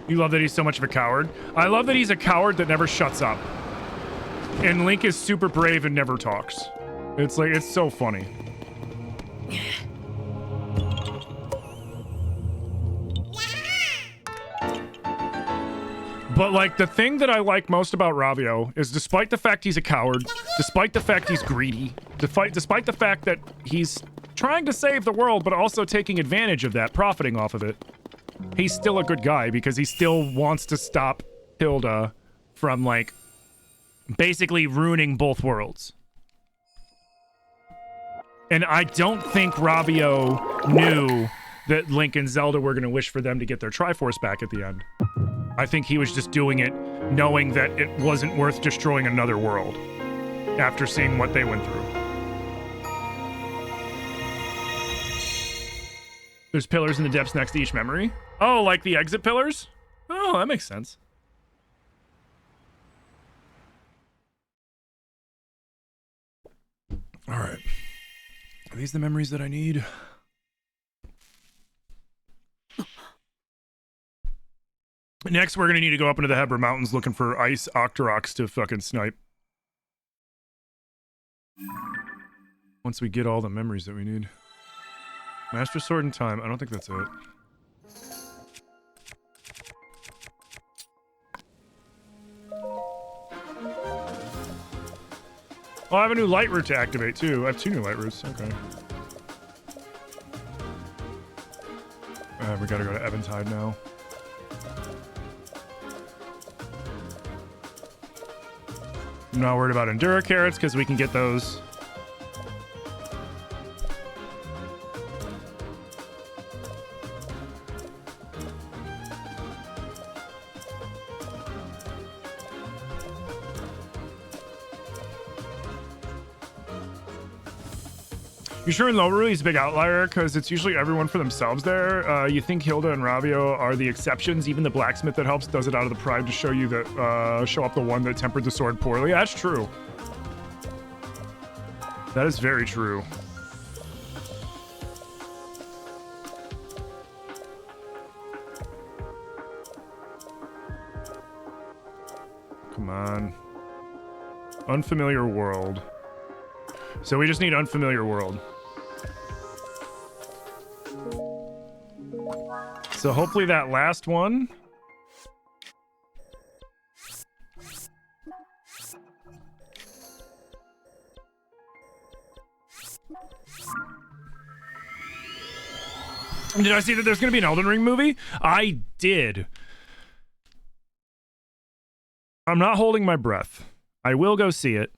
You love that he's so much of a coward? I love that he's a coward that never shuts up. And Link is super brave and never talks. It's like, it's so funny. But like, the thing that I like most about Ravio is despite the fact he's a coward, despite the fact he's greedy, despite the fact that he's trying to save the world, but also taking advantage of that, profiting off of it, he's still a good guy because he still wants to stop Hilda from, like, basically ruining both worlds. And I don't think Ravio knew that Link and Zelda were going to wish for them to get their Triforce back at the end. I think he was just doing it knowing that it wasn't worth destroying another world after seeing what they went through. There's pillars in the depths next to each memory. Oh, like the exit pillars? Oh, that makes sense. All right. Are these the memories that I need? Next, we're going to need to go up into the Hebra Mountains looking for ice Octoroks to fucking snipe. Once we get all the memories that we need. Master Sword in Time. I don't think that's it. Oh, I have a new light route to activate, too. I have 2 new light routes. Okay. We gotta go to Eventide now. I'm not worried about Endura carrots because we can get those. You sure in Lowry is a big outlier because it's usually everyone for themselves there. You think Hilda and Ravio are the exceptions. Even the blacksmith that helps does it out of the pride to show you that show up the one that tempered the sword poorly. That's true. That is very true. Come on. Unfamiliar world. So we just need unfamiliar world. So hopefully that last one. Did I see that there's going to be an Elden Ring movie? I did. I'm not holding my breath. I will go see it.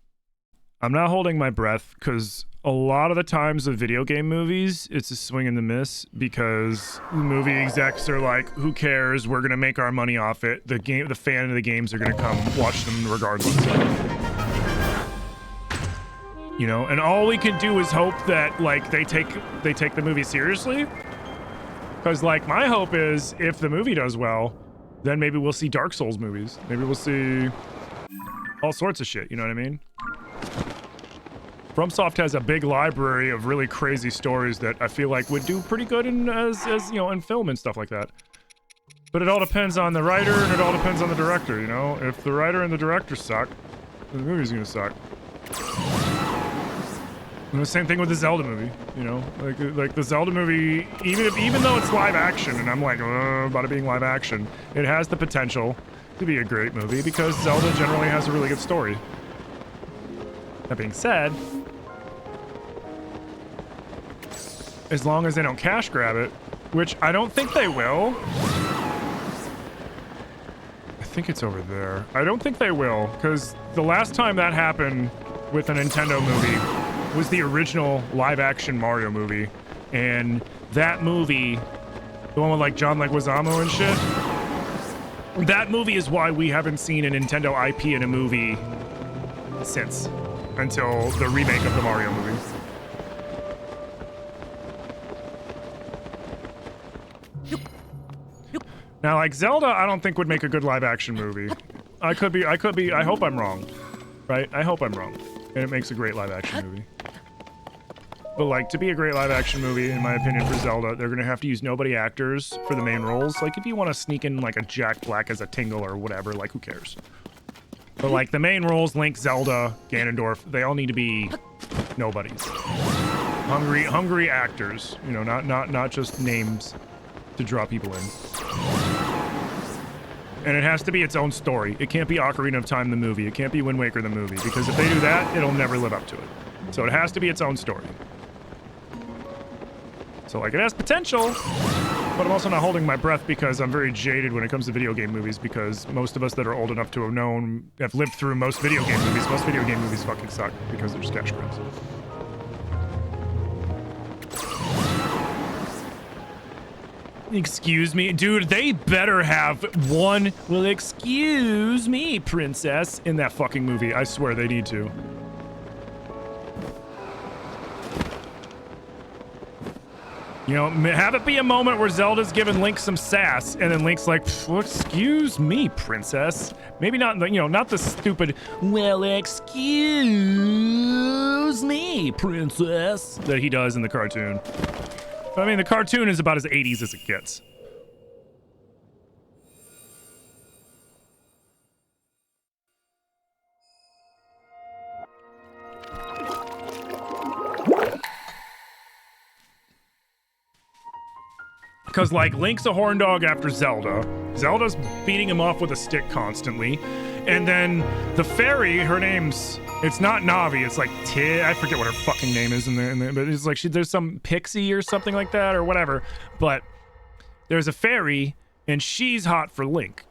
I'm not holding my breath because a lot of the times with video game movies, it's a swing and a miss because movie execs are like, who cares? We're going to make our money off it. The fan of the games are going to come watch them regardless. You know, and all we can do is hope that like they take the movie seriously. Because like my hope is if the movie does well, then maybe we'll see Dark Souls movies. Maybe we'll see all sorts of shit, you know what I mean? FromSoft has a big library of really crazy stories that I feel like would do pretty good in as you know, in film and stuff like that. But it all depends on the writer and it all depends on the director, you know? If the writer and the director suck, then the movie's gonna suck. And the same thing with the Zelda movie, you know? Like the Zelda movie, even though it's live action, and I'm like, about it being live action, it has the potential to be a great movie because Zelda generally has a really good story. That being said, as long as they don't cash grab it, which I don't think they will. I think it's over there. I don't think they will, because the last time that happened with a Nintendo movie was the original live-action Mario movie. And that movie, the one with like John Leguizamo and shit, that movie is why we haven't seen a Nintendo IP in a movie since, until the remake of the Mario movie. Now, like Zelda, I don't think would make a good live-action movie. I could be, I hope I'm wrong. Right? I hope I'm wrong. And it makes a great live-action movie. but like to be a great live action movie, in my opinion, for Zelda, they're gonna have to use nobody actors for the main roles. Like if you want to sneak in like a Jack Black as a Tingle or whatever, like who cares? But like the main roles, Link, Zelda, Ganondorf, they all need to be nobodies. Hungry actors, you know, not just names to draw people in. And it has to be its own story. It can't be Ocarina of Time the movie. It can't be Wind Waker the movie, because if they do that, it'll never live up to it. So it has to be its own story. So like it has potential, but I'm also not holding my breath because I'm very jaded when it comes to video game movies, because most of us that are old enough to have lived through most video game movies. Most video game movies fucking suck because they're just cash grabs. Excuse me? Dude, they better have one, well, excuse me, princess, in that fucking movie. I swear they need to. You know, have it be a moment where Zelda's giving Link some sass, and then Link's like, well, excuse me, princess. Maybe not, you know, not the stupid, well, excuse me, princess, that he does in the cartoon. I mean, the cartoon is about as 80s as it gets. Because, like, Link's a horn dog after Zelda. Zelda's beating him off with a stick constantly. And then the fairy, her name's... It's not Navi, it's like I forget what her fucking name is in there, but it's like there's some pixie or something like that or whatever. But there's a fairy and she's hot for Link.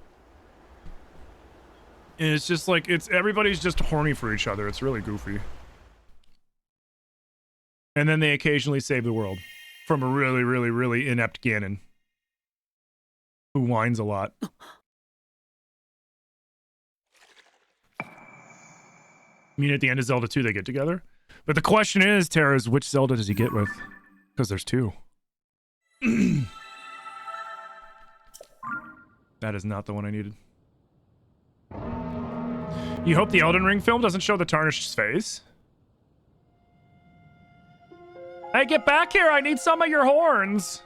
And it's just like everybody's just horny for each other. It's really goofy. And then they occasionally save the world from a really, really, really inept Ganon who whines a lot. I mean, at the end of Zelda 2, they get together. But the question is, Tara, is which Zelda does he get with? Because there's two. That is not the one I needed. You hope the Elden Ring film doesn't show the Tarnished's face? Hey, get back here! I need some of your horns!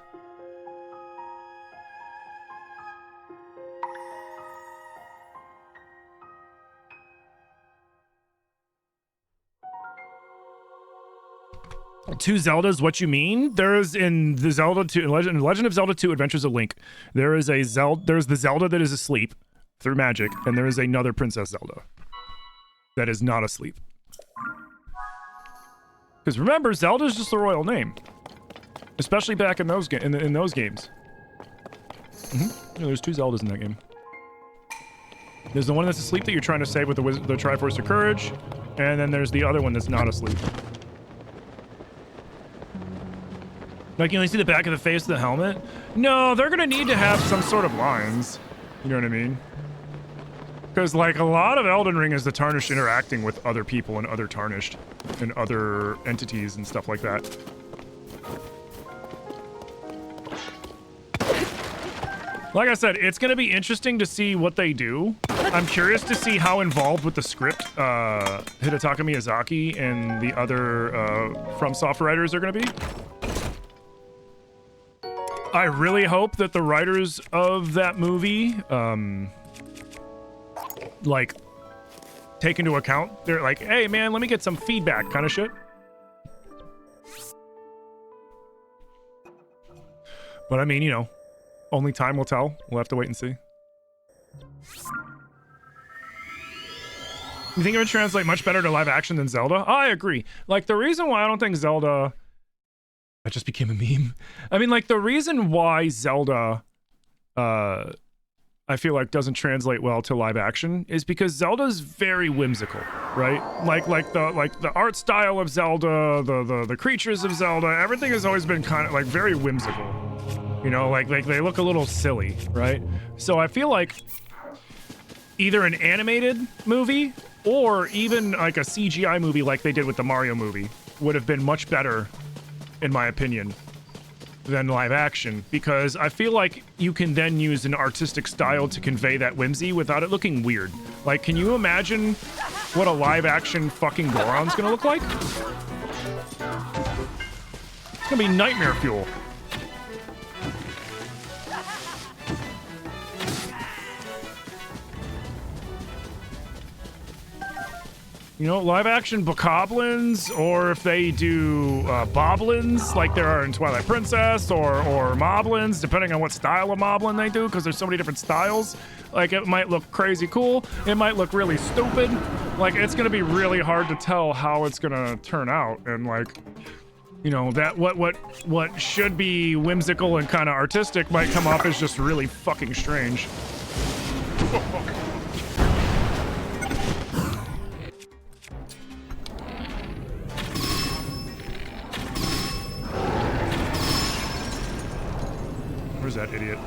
Two Zeldas, what you mean? There's in the Zelda 2, Legend of Zelda 2 Adventures of Link, there's the Zelda that is asleep through magic, and there is another Princess Zelda that is not asleep. Because remember, Zelda is just the royal name, especially back in those in those games. Yeah, there's two Zeldas in that game. There's the one that's asleep that you're trying to save with the Triforce of Courage, and then there's the other one that's not asleep. Like, you only see the back of the face of the helmet? No, they're gonna need to have some sort of lines. You know what I mean? Because, like, a lot of Elden Ring is the Tarnished interacting with other people and other Tarnished and other entities and stuff like that. Like I said, it's gonna be interesting to see what they do. I'm curious to see how involved with the script Hidetaka Miyazaki and the other FromSoft writers are gonna be. I really hope that the writers of that movie, like, take into account, they're like, hey man, let me get some feedback kind of shit. But I mean, you know, only time will tell. We'll have to wait and see. You think it would translate much better to live action than Zelda? I agree. Like, the reason why I don't think Zelda... That just became a meme. I mean, like, the reason why Zelda, I feel like doesn't translate well to live action is because Zelda's very whimsical, right? Like the art style of Zelda, the creatures of Zelda, everything has always been kind of like very whimsical. You know, like they look a little silly, right? So I feel like either an animated movie or even like a CGI movie like they did with the Mario movie would have been much better, in my opinion, than live action, because I feel like you can then use an artistic style to convey that whimsy without it looking weird. Like, can you imagine what a live action fucking Goron's gonna look like? It's gonna be nightmare fuel. You know, live action bokoblins, or if they do boblins like there are in Twilight Princess, or moblins, depending on what style of moblin they do, because there's so many different styles. Like, it might look crazy cool, it might look really stupid. Like, it's gonna be really hard to tell how it's gonna turn out, and like, you know, that what should be whimsical and kind of artistic might come off as just really fucking strange. Where's that idiot?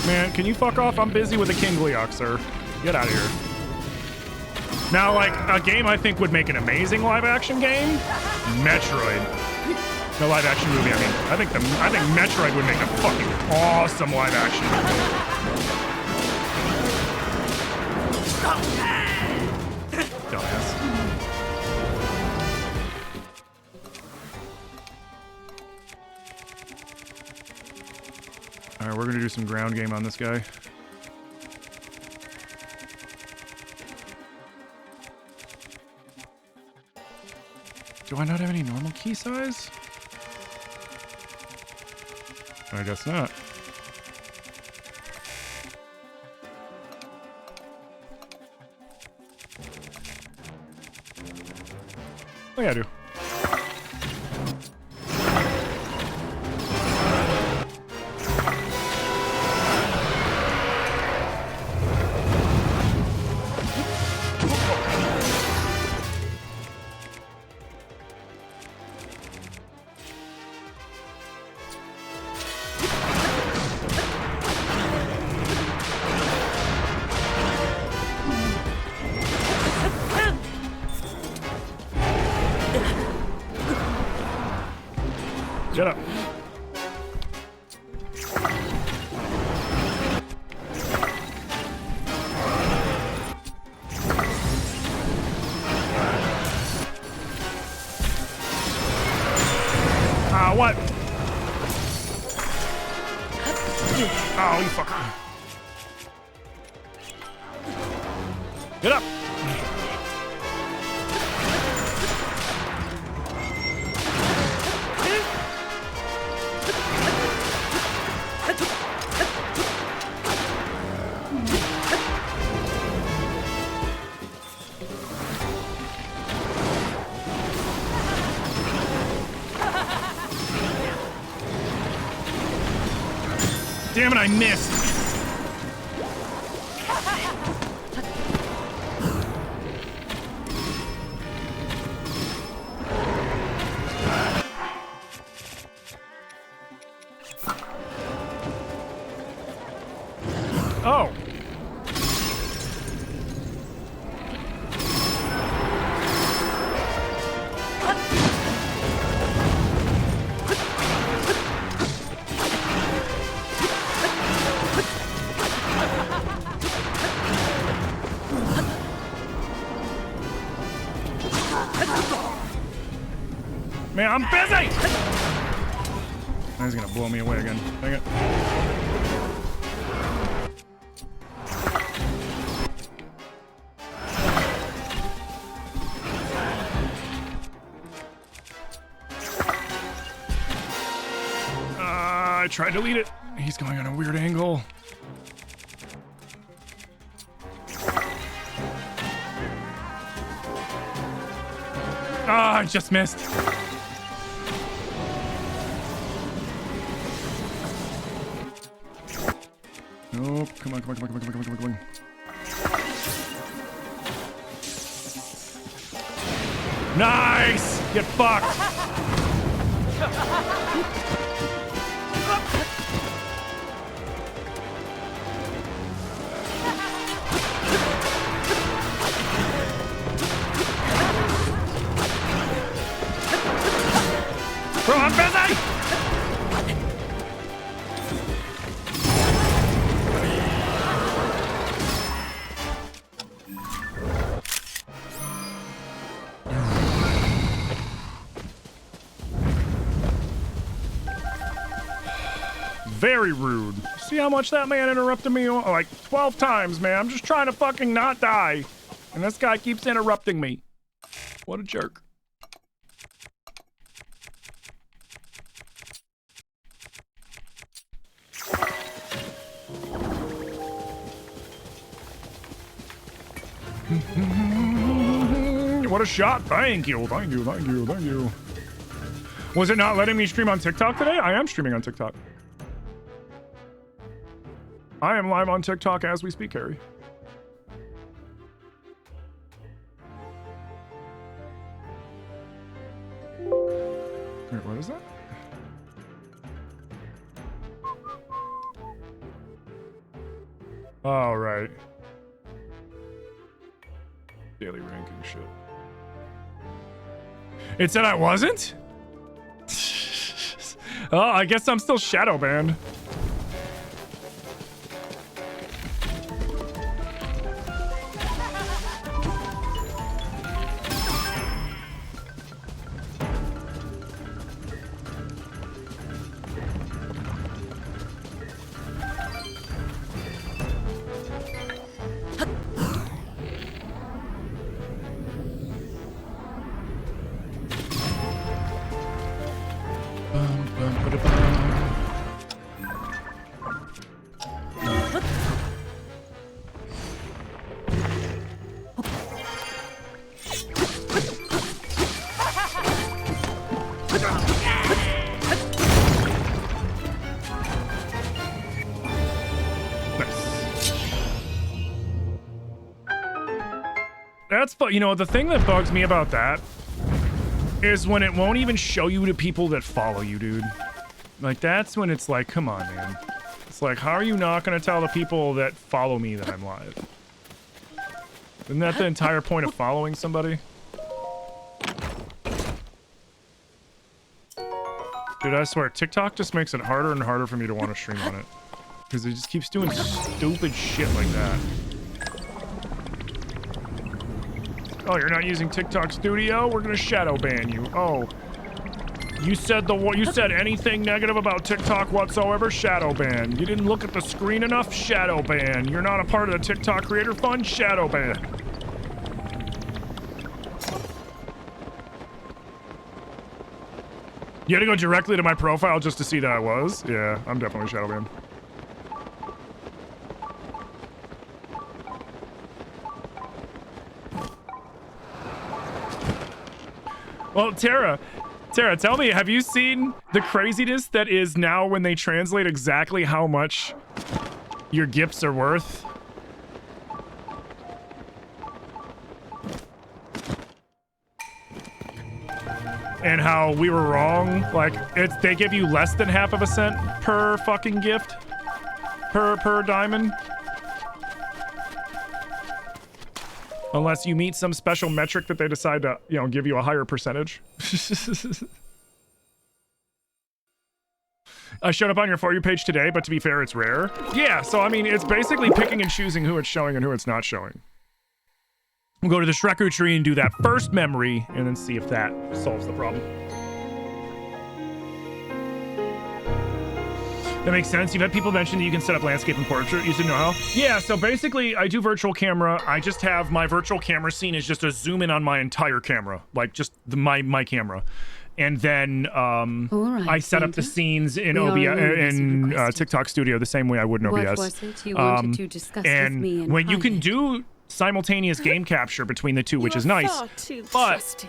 Man, can you fuck off? I'm busy with a King Gleok, sir. Get out of here. Now, like, a game I think would make an amazing live-action game? Metroid. No, live-action movie, I mean. I think Metroid would make a fucking awesome live-action movie. Dumbass. Alright, we're gonna do some ground game on this guy. Do I not have any normal key size? I guess not. Oh yeah, I do. Get up. What? Oh, you fucker. Get up. Damn it, I missed! Oh! Man, I'm busy! He's gonna blow me away again. Dang it. I tried to lead it. He's going on a weird angle. Ah, I just missed. Nope. Come on, come on, come on, come on, come on, come on, come on. Nice! Get fucked! Bro, I'm busy! Very rude. See how much that man interrupted me? Like 12 times, man. I'm just trying to fucking not die. And this guy keeps interrupting me. What a jerk. What a shot. Thank you. Thank you. Thank you. Thank you. Was it not letting me stream on TikTok today? I am streaming on TikTok. I am live on TikTok as we speak, Harry. Wait, what is that? Oh, right. Daily ranking shit. It said I wasn't? Oh, I guess I'm still shadow banned. You know, the thing that bugs me about that is when it won't even show you to people that follow you, dude. Like, that's when it's like, come on, man. It's like, how are you not going to tell the people that follow me that I'm live? Isn't that the entire point of following somebody? Dude, I swear, TikTok just makes it harder and harder for me to want to stream on it. Because it just keeps doing stupid shit like that. Oh, you're not using TikTok Studio? We're gonna shadow ban you. Oh, you said anything negative about TikTok whatsoever? Shadow ban. You didn't look at the screen enough? Shadow ban. You're not a part of the TikTok Creator Fund? Shadow ban. You had to go directly to my profile just to see that I was? Yeah, I'm definitely shadow banned. Well, Tara, tell me, have you seen the craziness that is now when they translate exactly how much your gifts are worth? And how we were wrong? Like, they give you less than half of a cent per fucking gift? Per diamond? Unless you meet some special metric that they decide to, you know, give you a higher percentage. I showed up on your For You page today, but to be fair, it's rare. Yeah, so I mean, it's basically picking and choosing who it's showing and who it's not showing. We'll go to the Shreku tree and do that first memory, and then see if that solves the problem. That makes sense. You've had people mention that you can set up landscape and portrait using know how. Yeah, so basically I do virtual camera. I just have my virtual camera scene is just a zoom in on my entire camera, like just my camera. And then right, I set up the scenes in TikTok Studio the same way I would in OBS. What was it you wanted to discuss with me in when you can private? do simultaneous game capture between the two, which is nice, but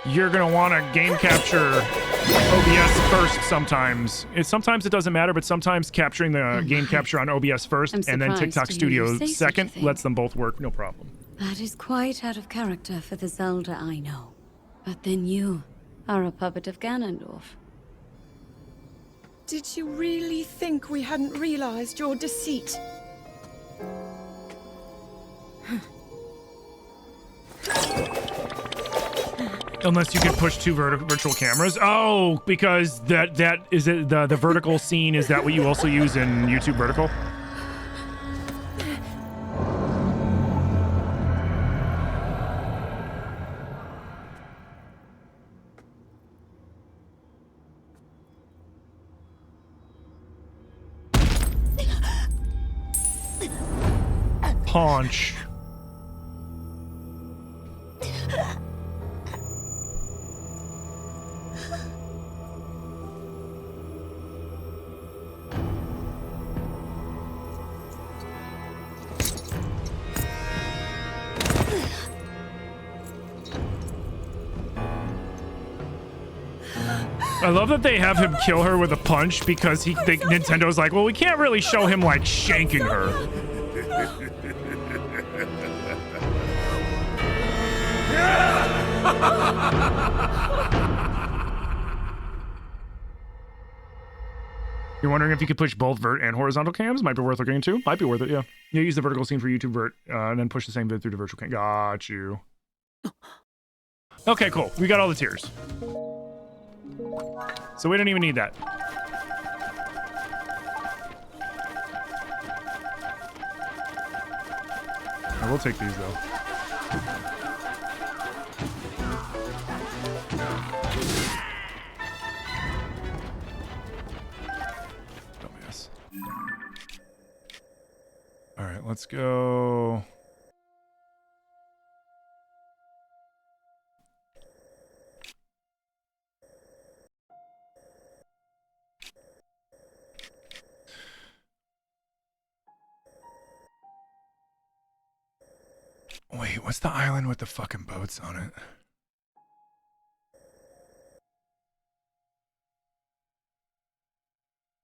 you're gonna want to game capture OBS first sometimes. Sometimes it doesn't matter, but sometimes capturing the game capture on OBS first and then TikTok Studio second lets them both work, no problem. That is quite out of character for the Zelda I know. But then you are a puppet of Ganondorf. Did you really think we hadn't realized your deceit? Unless you can push two virtual cameras. Oh, because that is it. The vertical scene, is that what you also use in YouTube vertical? punch. I love that they have him kill her with a punch because Nintendo's like, well, we can't really show him like shanking her. You're wondering if you could push both vert and horizontal cams? Might be worth looking into. Might be worth it, yeah. You use the vertical scene for YouTube vert and then push the same vid through the virtual cam. Got you. Okay, cool. We got all the tiers. So we don't even need that. I will take these though. Dumbass. All right, let's go. Wait, what's the island with the fucking boats on it?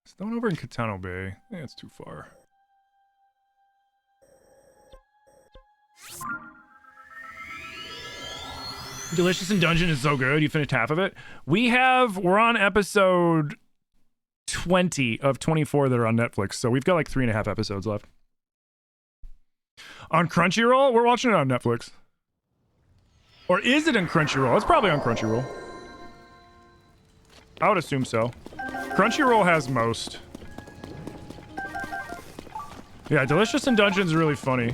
Is that one over in Katano Bay? Yeah, it's too far. Delicious in Dungeon is so good. You finished half of it. We're on episode 20 of 24 that are on Netflix. So we've got like 3.5 episodes left. On Crunchyroll? We're watching it on Netflix. Or is it on Crunchyroll? It's probably on Crunchyroll. I would assume so. Crunchyroll has most. Yeah, Delicious in Dungeon is really funny.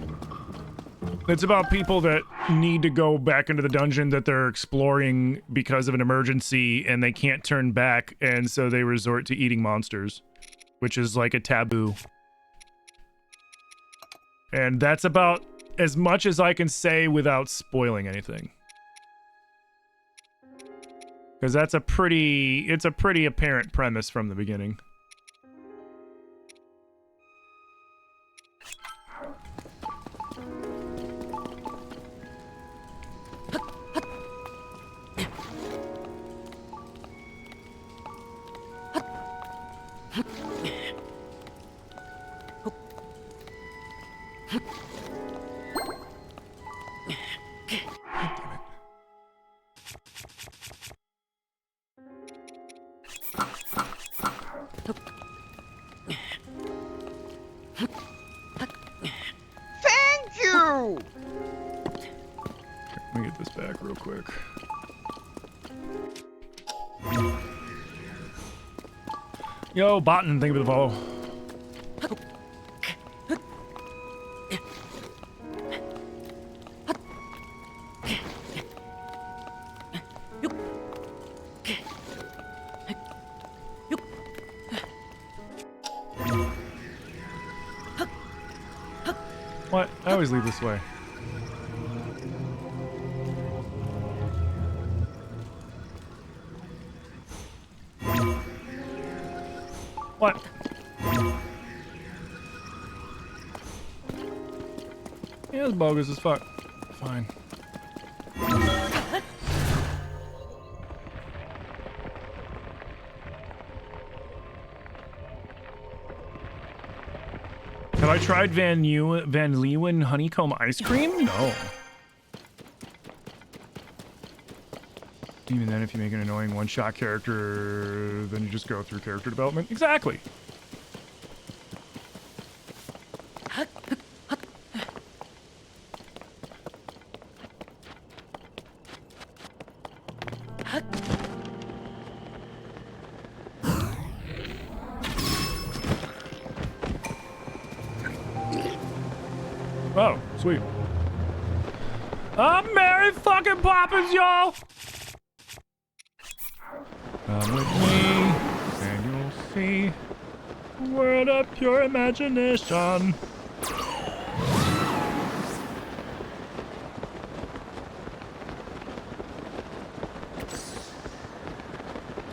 It's about people that need to go back into the dungeon that they're exploring because of an emergency and they can't turn back, and so they resort to eating monsters, which is like a taboo. And that's about as much as I can say without spoiling anything. Because it's a pretty apparent premise from the beginning. Thank you! Let me get this back real quick. Yo, Botan, thank you for the follow. What? I always leave this way. What? Yeah, it's bogus as fuck. Fine. Have I tried Van Leeuwen honeycomb ice cream? No. Even then, if you make an annoying one-shot character, then you just go through character development. Exactly. Oh, sweet. I'm Mary fucking Poppins, y'all! Come with me, and you'll see a world of pure imagination.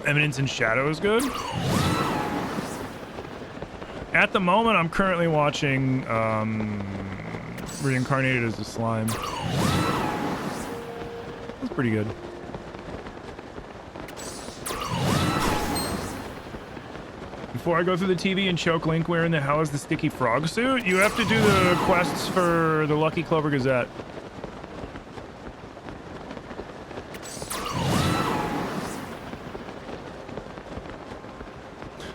Eminence and Shadow is good. At the moment, I'm currently watching Reincarnated as a Slime. That's pretty good. Before I go through the TV and choke Link, where in the hell is the sticky frog suit? You have to do the quests for the Lucky Clover Gazette.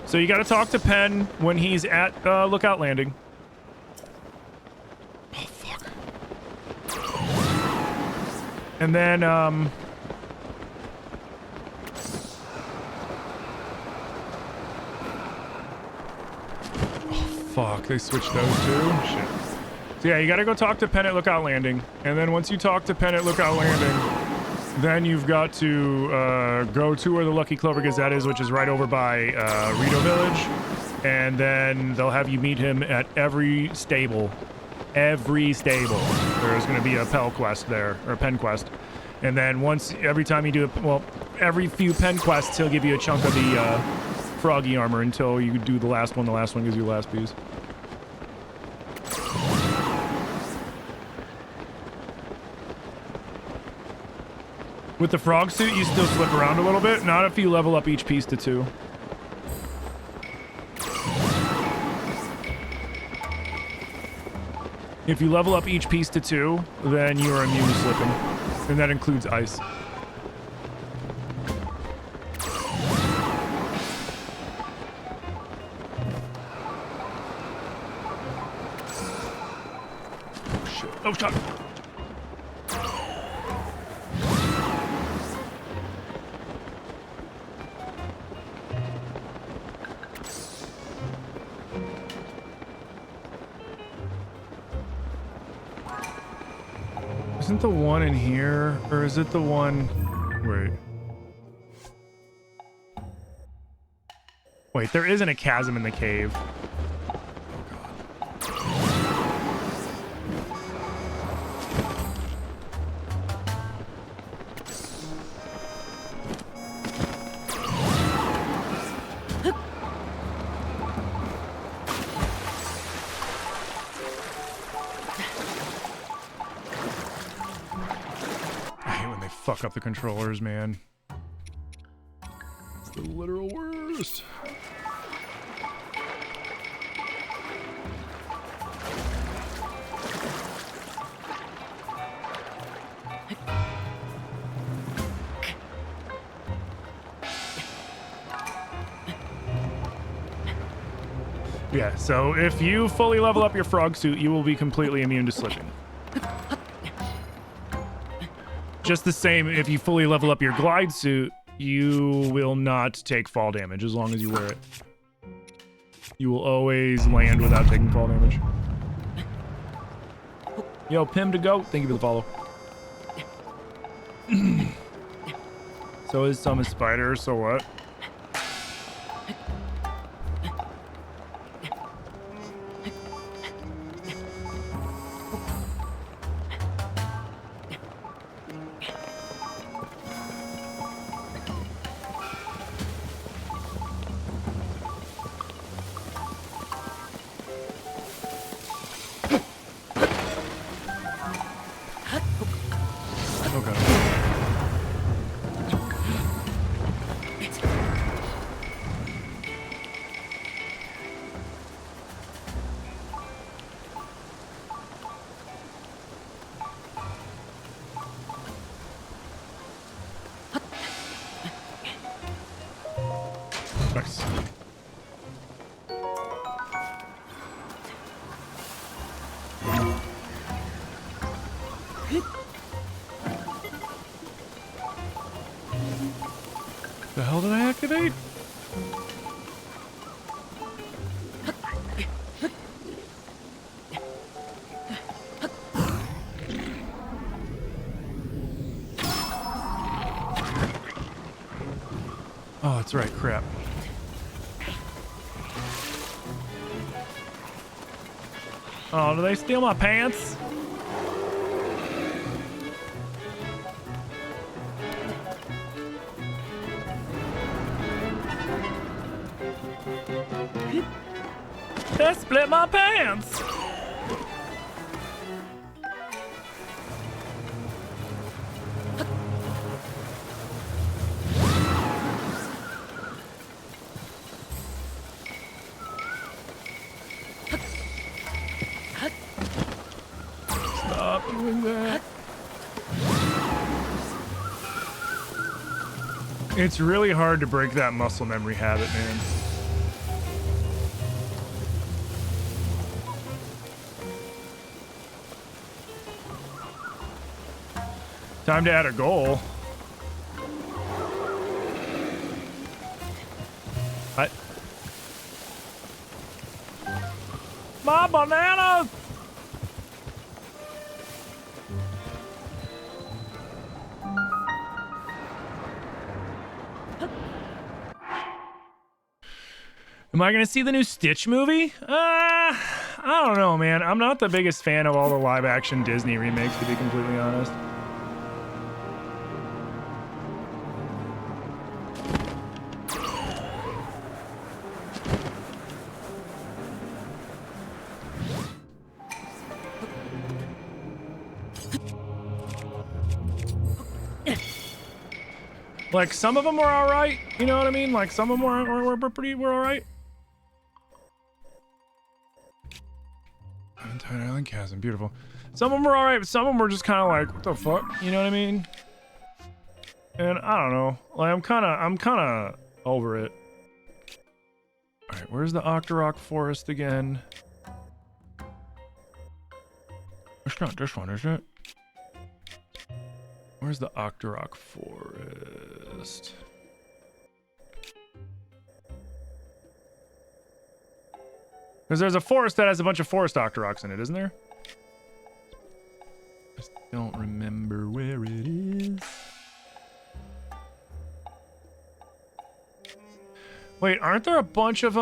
So you gotta talk to Penn when he's at Lookout Landing. Oh, fuck. And then, oh, fuck, they switched those two? Shit. So yeah, you gotta go talk to Penn at Lookout Landing. And then once you talk to Penn at Lookout Landing, then you've got to go to where the Lucky Clover Gazette is, which is right over by Rito Village. And then they'll have you meet him at every stable. Every stable. There's going to be a Pell quest there, or a pen quest. And then every time you do every few pen quests, he'll give you a chunk of the froggy armor until you do the last one. The last one gives you the last piece. With the frog suit, you still slip around a little bit. Not if you level up each piece to 2. If you level up each piece to 2, then you are immune to slipping. And that includes ice. Oh, shit. Oh, shot. Isn't the one in here, or is it the one... Wait, there isn't a chasm in the cave. Fuck up the controllers, man. It's the literal worst. Yeah, so if you fully level up your frog suit, you will be completely immune to slipping. Just the same, if you fully level up your glide suit, you will not take fall damage as long as you wear it. You will always land without taking fall damage. Yo, Pim to go. Thank you for the follow. So is some spider, so what? The hell did I activate? Oh, that's right, crap. Oh, did they steal my pants? That split my pants. Stop doing that. It's really hard to break that muscle memory habit, man. Time to add a goal. What? My banana! Am I gonna see the new Stitch movie? I don't know, man. I'm not the biggest fan of all the live-action Disney remakes, to be completely honest. Like, some of them were all right. You know what I mean? Like, some of them were all right. Entire Island Chasm, beautiful. Some of them were all right, but some of them were just kind of like, what the fuck? You know what I mean? And I don't know. Like, I'm kind of over it. All right, where's the Octorok Forest again? It's not this one, is it? Where's the Octorok Forest? Because there's a forest that has a bunch of forest Octoroks in it, isn't there? I just don't remember where it is. Wait, aren't there a bunch of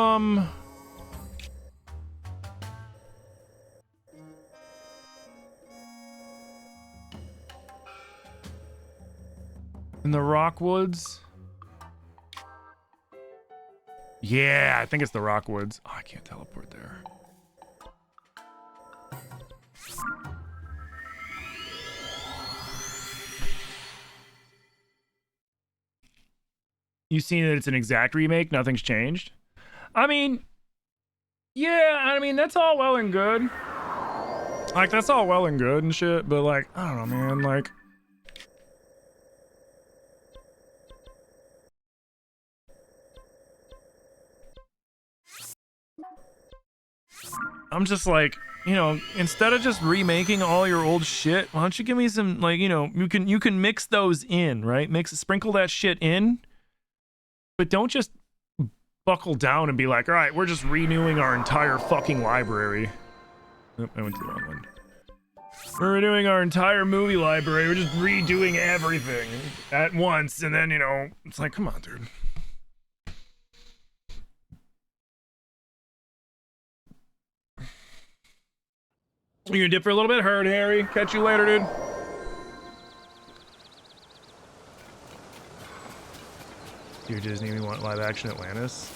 in the Rockwoods? Yeah, I think it's the Rockwoods. Oh, I can't teleport there. You've seen that it's an exact remake, nothing's changed? I mean, yeah, I mean, that's all well and good. Like, that's all well and good and shit, but like, I don't know, man, like... I'm just like, you know, instead of just remaking all your old shit, why don't you give me some, like, you know, you can mix those in, right? Sprinkle that shit in, but don't just buckle down and be like, all right, we're just renewing our entire fucking library. Oh, I went to the wrong one. We're renewing our entire movie library. We're just redoing everything at once, and then, you know, it's like, come on, dude. You gonna dip for a little bit? Heard, Harry. Catch you later, dude. Dear Disney, we want live action Atlantis.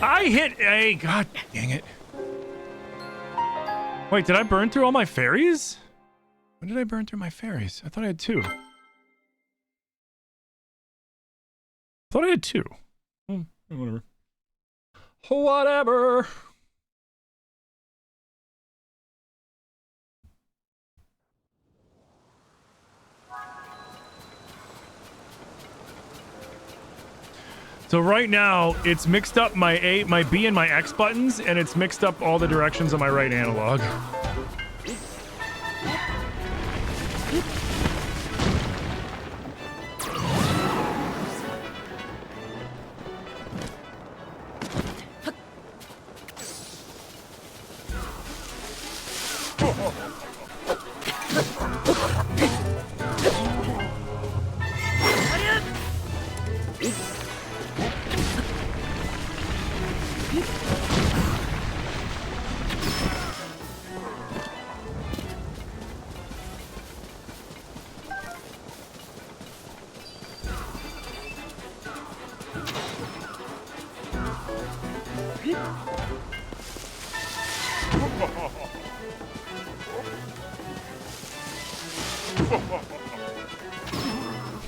I hit A. God dang it. Wait, did I burn through all my fairies? When did I burn through my fairies? I thought I had 2. Thought I had 2. Whatever. Whatever. So right now, it's mixed up my A, my B, and my X buttons, and it's mixed up all the directions on my right analog.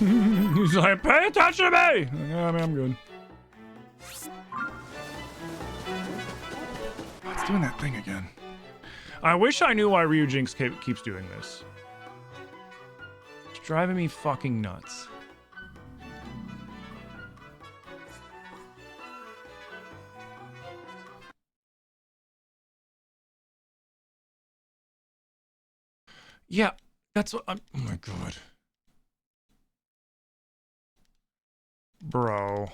He's like, pay attention to me! Yeah, man, I'm good. It's doing that thing again. I wish I knew why Ryujinx keeps doing this. It's driving me fucking nuts. Yeah, that's what I'm... Oh my god. Bro.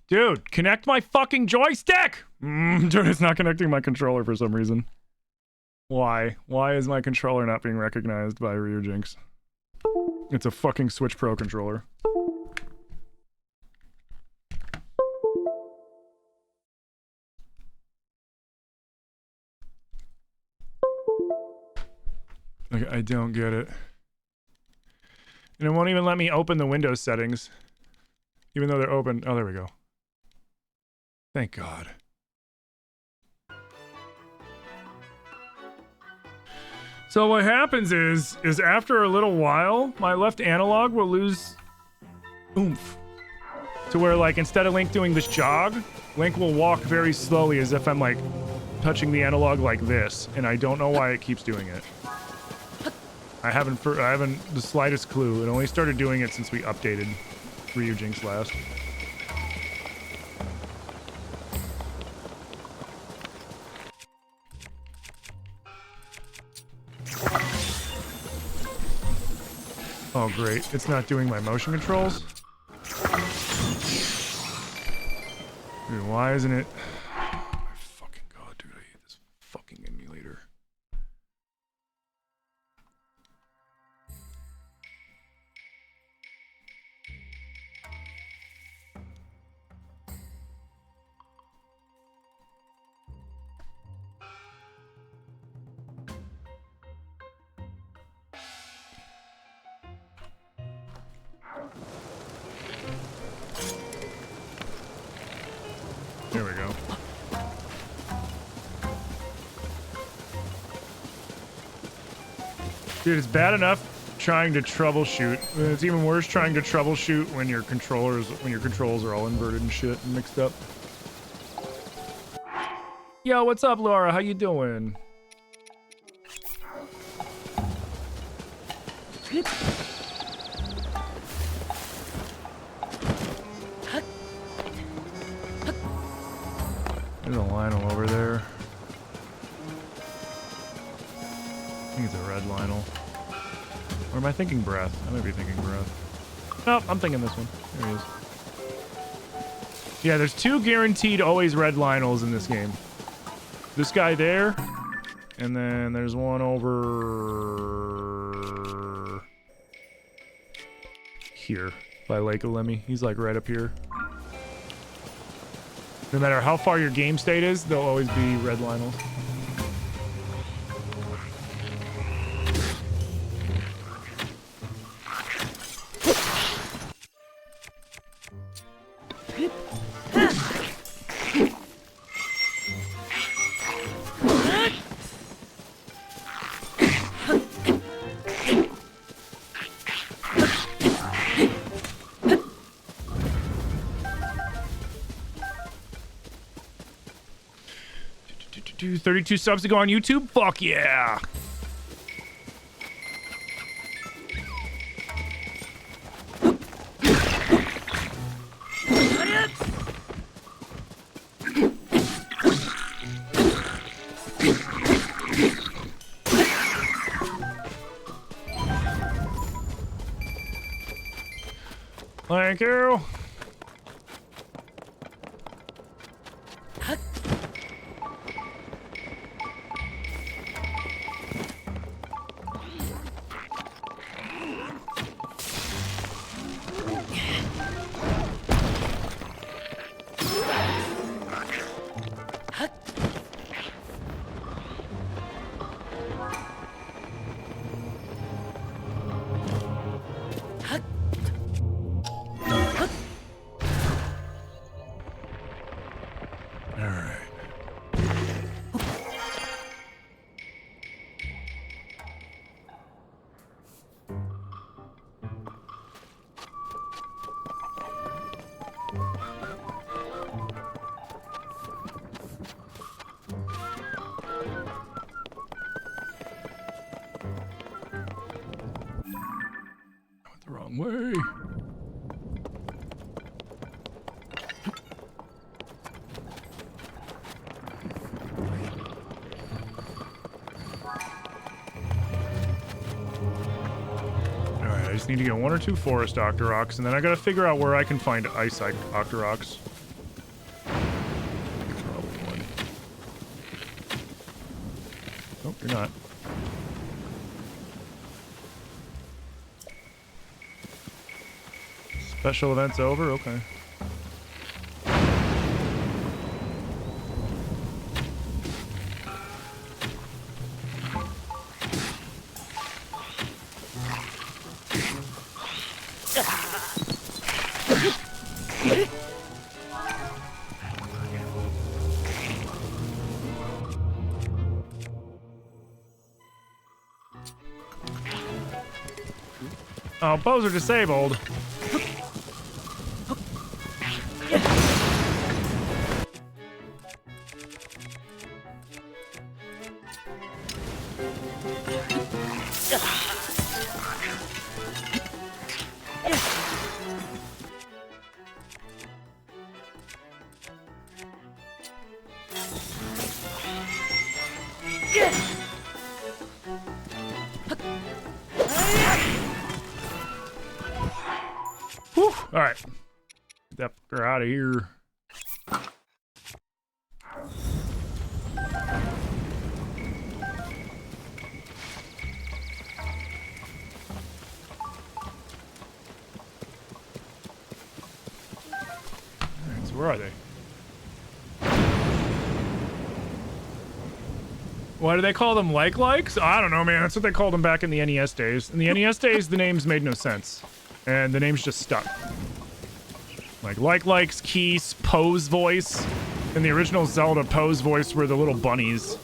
Dude, connect my fucking joystick! Dude, it's not connecting my controller for some reason. Why? Why is my controller not being recognized by Ryujinx? It's a fucking Switch Pro controller. Like, I don't get it. And it won't even let me open the Windows settings. Even though they're open. Oh, there we go. Thank God. So what happens is after a little while, my left analog will lose oomph. To where, like, instead of Link doing this jog, Link will walk very slowly as if I'm, like, touching the analog like this. And I don't know why it keeps doing it. I haven't the slightest clue. It only started doing it since we updated Ryujinx last. Oh great, it's not doing my motion controls? Dude, why isn't it... Oh my fucking god, dude, I hate this fucking emulator. There we go. Dude, it's bad enough trying to troubleshoot. It's even worse trying to troubleshoot when your controls are all inverted and shit and mixed up. Yo, what's up, Laura? How you doing? There's a Lionel over there. I think it's a red Lionel. Or am I thinking breath? I might be thinking breath. Nope, I'm thinking this one. There he is. Yeah, there's two guaranteed always red Lionels in this game. This guy there, and then there's one over here by Lake Olemi. He's like right up here. No matter how far your game state is, there'll always be red Lionels. Do 32 subs to go on YouTube? Fuck yeah! Thank you. All right. Wrong way. Alright, I just need to get 1 or 2 forest Octoroks, and then I gotta figure out where I can find ice Octoroks. Probably one. Nope, you're not. Special event's over? Okay. Oh, bows are disabled. Whew, all right. Get that fucker out of here. Alright, so where are they? Why do they call them likes? I don't know, man. That's what they called them back in the NES days. In the NES days, the names made no sense. And the names just stuck. Like likes, Keys, Poe's voice. In the original Zelda, Poe's voice were the little bunnies.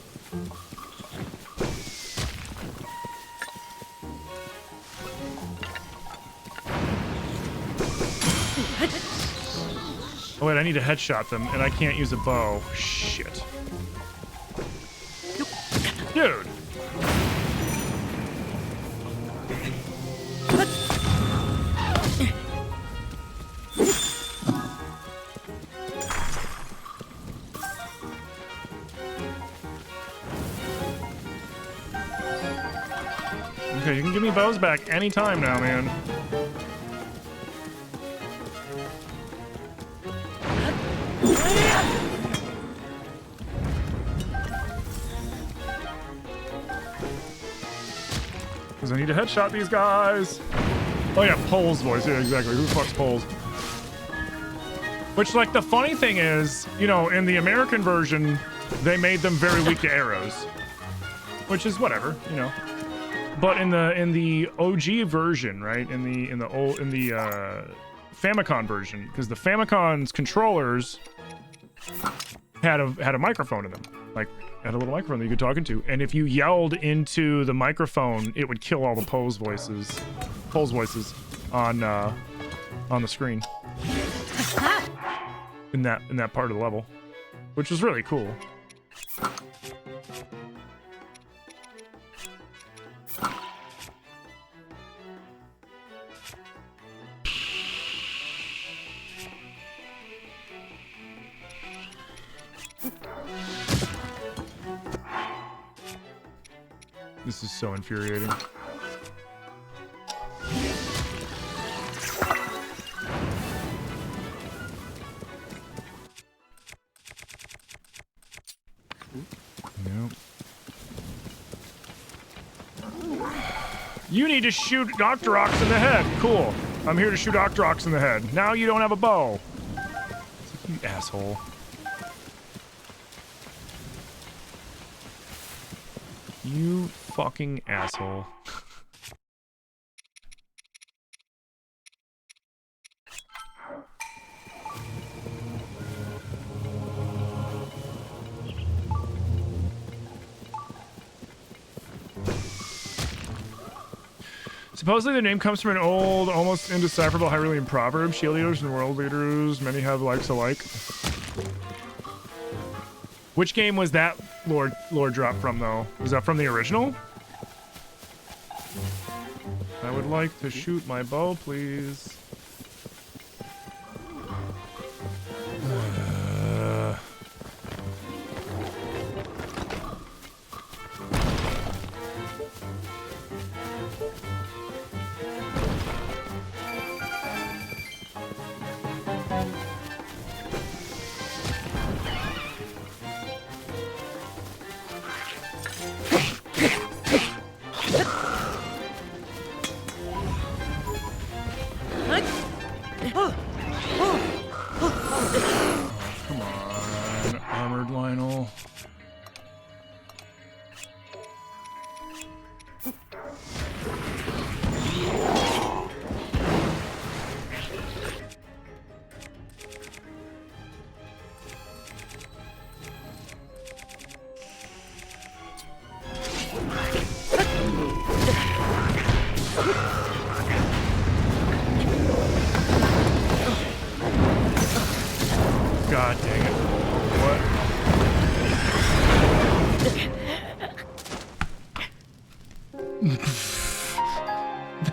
Oh wait, I need to headshot them, and I can't use a bow. Shit. Dude! Okay, you can give me bows back anytime now, man. Because I need to headshot these guys. Oh yeah, Pole's voice. Yeah, exactly. Who the fuck's Pole's? Which, like, the funny thing is, you know, in the American version, they made them very weak to arrows. Which is whatever, you know. But in the OG version, right? In the Famicom version, because the Famicon's controllers had a microphone in them, like had a little microphone that you could talk into, and if you yelled into the microphone, it would kill all the Poe's voices on the screen in that part of the level, which was really cool. This is so infuriating. Yep. You need to shoot Octoroks in the head. Cool. I'm here to shoot Octoroks in the head. Now you don't have a bow. You asshole. You fucking asshole. Supposedly the name comes from an old, almost indecipherable Hyrulean proverb. Shield eaters and world leaders, many have likes alike. Which game was that lore drop from, though? Was that from the original? I would like to shoot my bow, please. Come on, armored Lionel. God dang it. What?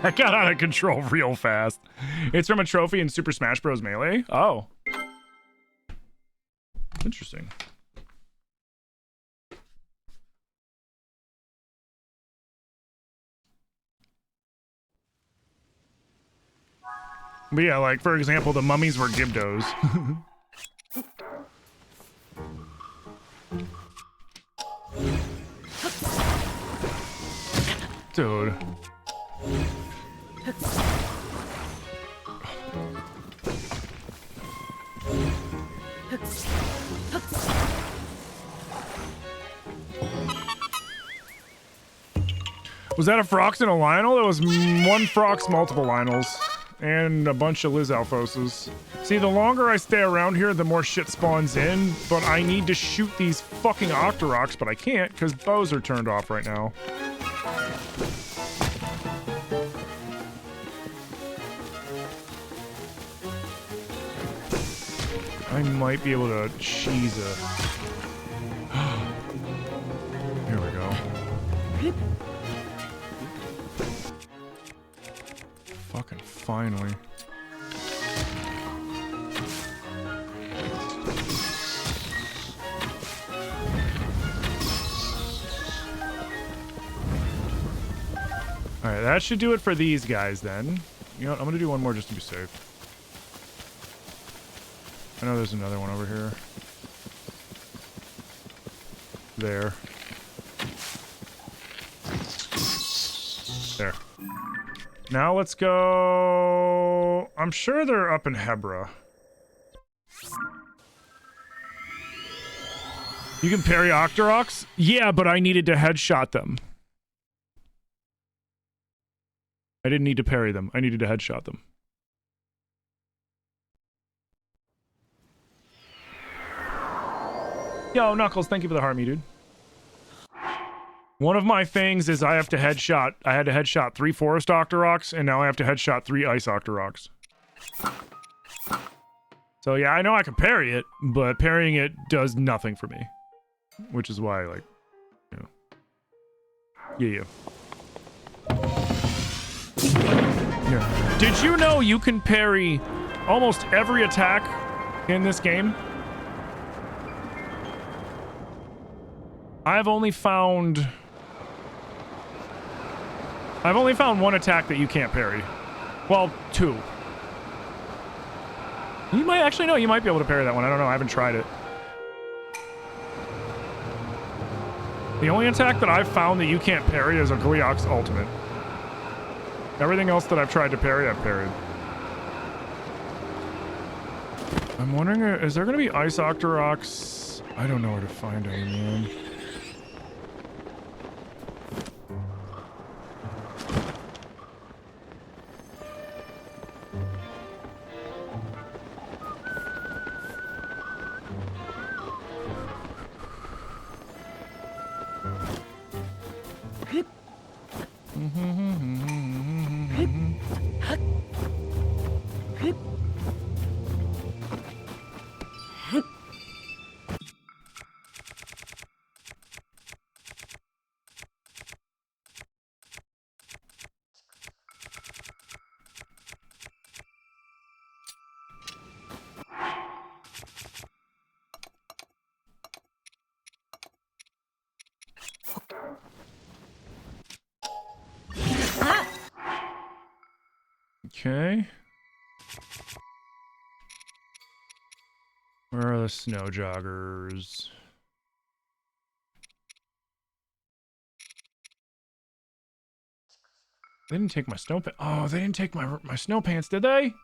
That got out of control real fast. It's from a trophy in Super Smash Bros. Melee? Oh. Interesting. But yeah, like, for example, the mummies were Gibdos. Dude. Was that a Frox and a Lionel? It was one Frox, multiple Lionels. And a bunch of Liz Alphoses. See, the longer I stay around here, the more shit spawns in, but I need to shoot these fucking Octoroks, but I can't because bows are turned off right now. I might be able to cheese it. Here we go. Fucking finally. Alright, that should do it for these guys then. You know what, I'm gonna do one more just to be safe. I know there's another one over here. There. There. Now let's go... I'm sure they're up in Hebra. You can parry Octoroks? Yeah, but I needed to headshot them. I didn't need to parry them. I needed to headshot them. Yo, Knuckles, thank you for the heart, me dude. One of my things is I have to headshot. I had to headshot 3 Forest Octoroks, and now I have to headshot 3 Ice Octoroks. So yeah, I know I can parry it, but parrying it does nothing for me. Which is why, like, you know. Yeah. Yeah. Did you know you can parry almost every attack in this game? I've only found one attack that you can't parry. Well, 2. You might actually know. You might be able to parry that one. I don't know. I haven't tried it. The only attack that I've found that you can't parry is a Gleeok's ultimate. Everything else that I've tried to parry, I've parried. I'm wondering, is there going to be Ice Octoroks? I don't know where to find any, man. Okay. Where are the snow joggers? They didn't take my snow pants. Oh, they didn't take my snow pants, did they?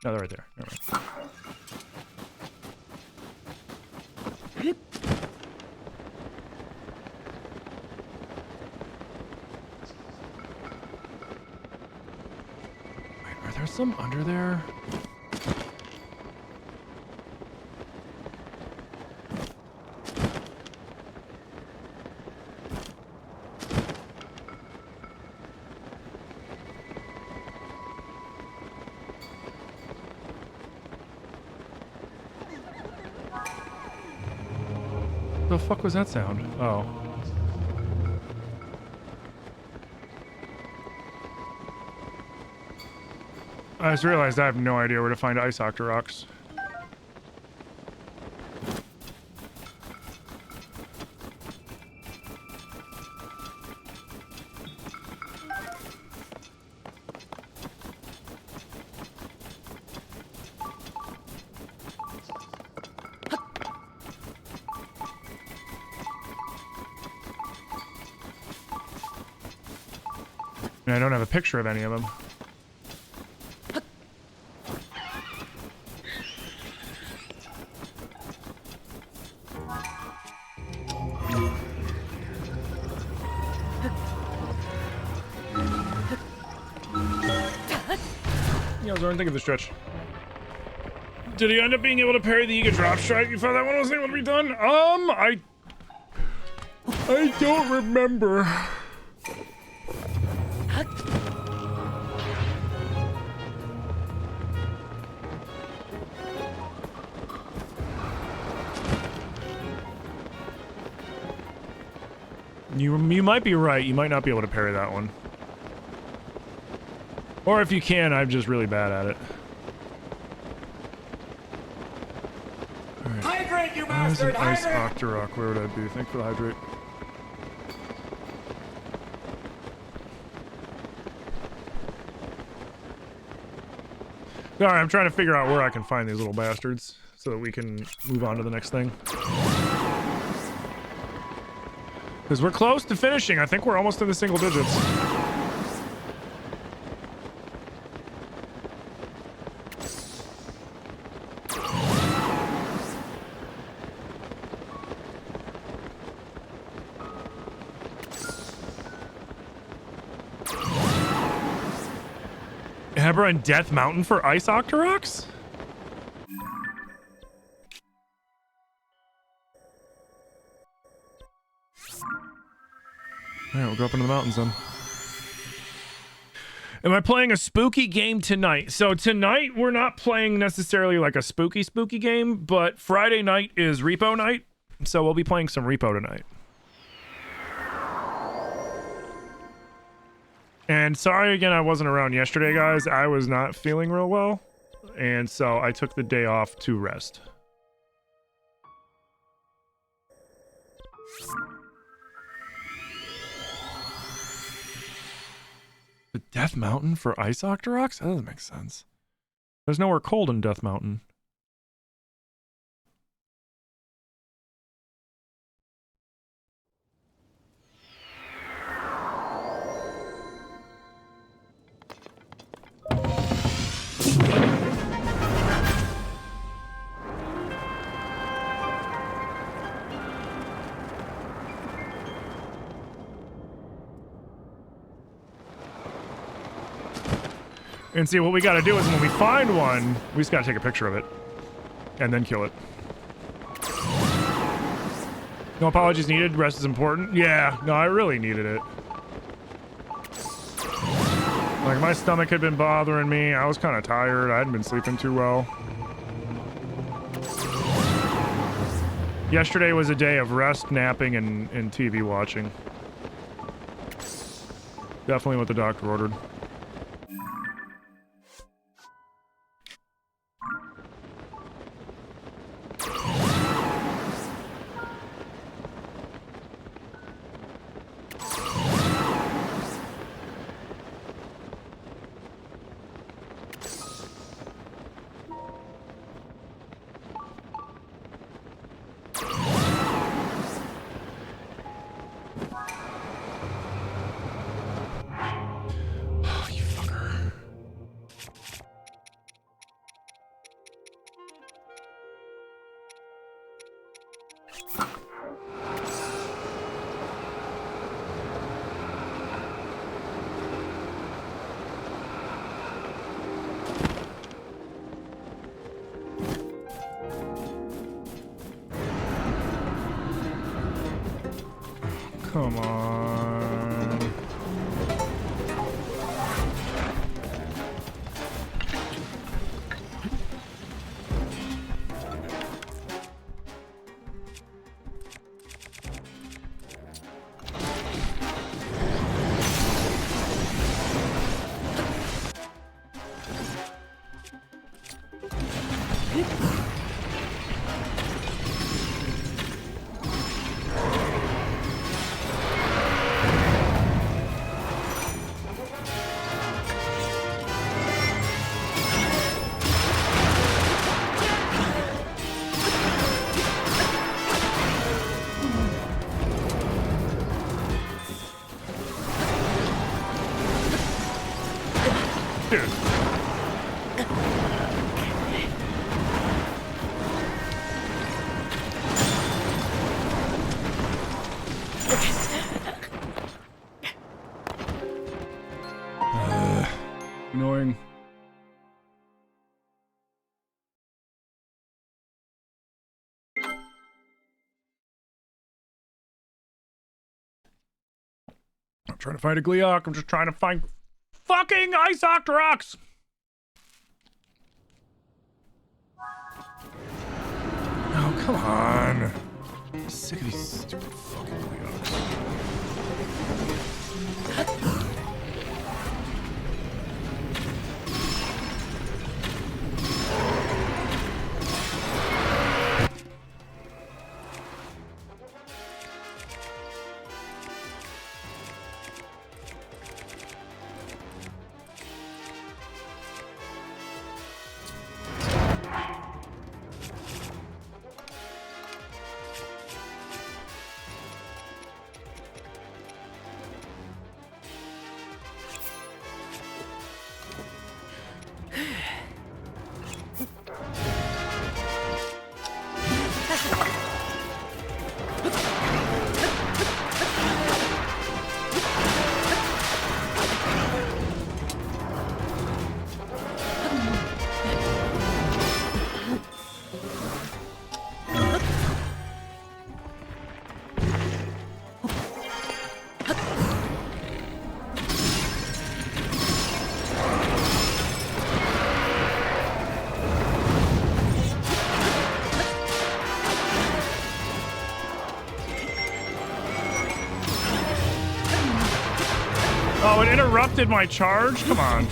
No, they're right there. Never mind. Wait, are there some under there? The fuck was that sound? Oh. I just realized I have no idea where to find ice octoroks. And I don't have a picture of any of them. Yeah, I was think of the stretch. Did he end up being able to parry the Yiga drop strike before that one was able to be done? I don't remember. You might be right. You might not be able to parry that one. Or if you can, I'm just really bad at it. Alright. Hydrate, you bastard! Ice Hydrate! Octorok. Where would I be? Thank you for the hydrate. Alright, I'm trying to figure out where I can find these little bastards so that we can move on to the next thing. Because we're close to finishing. I think we're almost in the single digits. Hebra and Death Mountain for Ice Octoroks? Alright, we'll go up into the mountains then. Am I playing a spooky game tonight? So tonight, we're not playing necessarily like a spooky game, but Friday night is repo night, so we'll be playing some repo tonight. And sorry again I wasn't around yesterday, guys. I was not feeling real well, and so I took the day off to rest. The Death Mountain for Ice Octoroks? That doesn't make sense. There's nowhere cold in Death Mountain. And see, what we gotta do is when we find one, we just gotta take a picture of it. And then kill it. No apologies needed, rest is important. Yeah, no, I really needed it. Like, my stomach had been bothering me, I was kind of tired, I hadn't been sleeping too well. Yesterday was a day of rest, napping, and TV watching. Definitely what the doctor ordered. Come on. Dude. Annoying. I'm trying to find a Gleok. I'm just trying to find fucking Ice Octoroks! Oh, come on. I'm sick of these stupid fucking Gleoks. Oh, it interrupted my charge? Come on.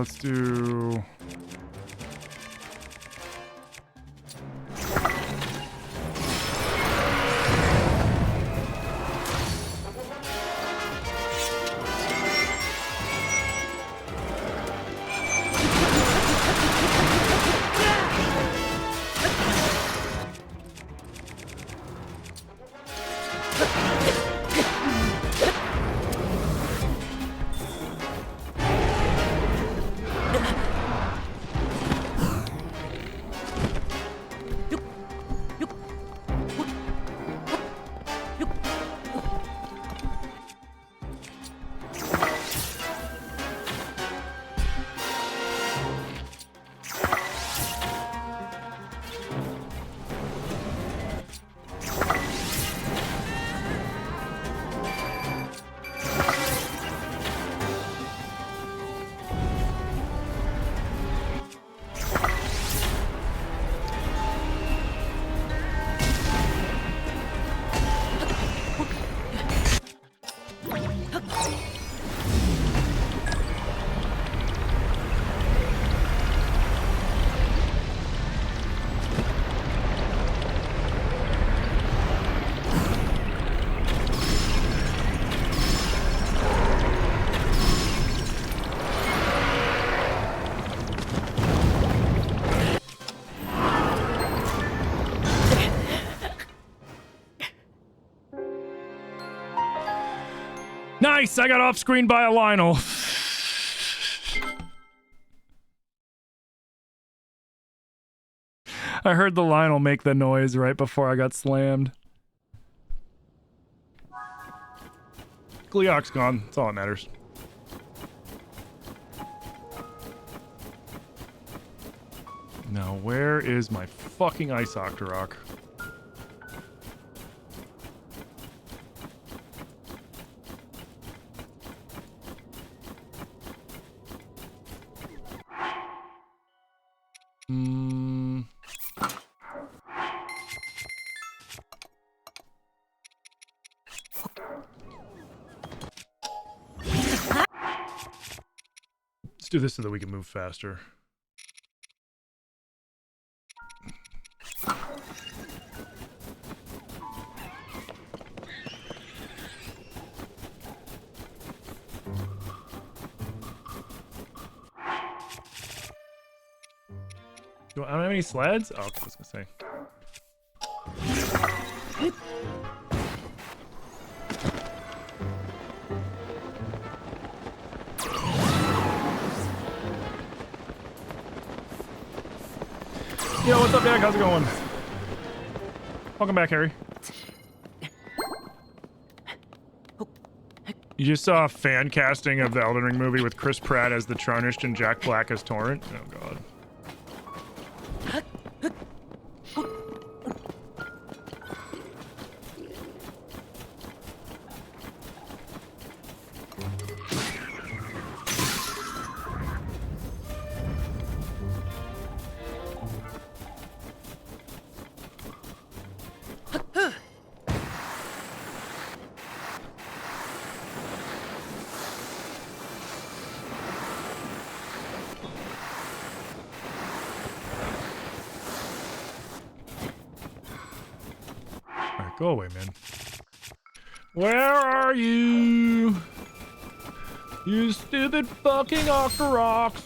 Let's do... Nice! I got off-screen by a Lionel. I heard the Lionel make the noise right before I got slammed. Gleok's gone. That's all that matters. Now, where is my fucking Ice Octorok? Let's do this so that we can move faster. I don't have any sleds? Oh, okay, I was gonna say. Yo, what's up, Jack? How's it going? Welcome back, Harry. You just saw a fan casting of the Elden Ring movie with Chris Pratt as the Tarnished and Jack Black as Torrent? Oh, God. Go away, man. Where are you? You stupid fucking Octoroks!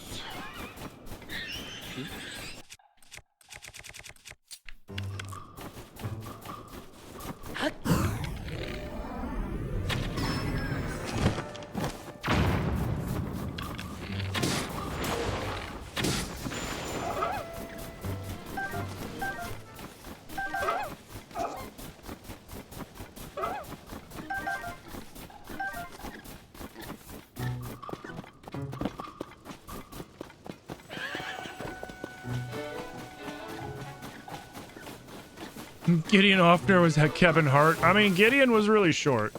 Gideon Offner was Kevin Hart. I mean, Gideon was really short.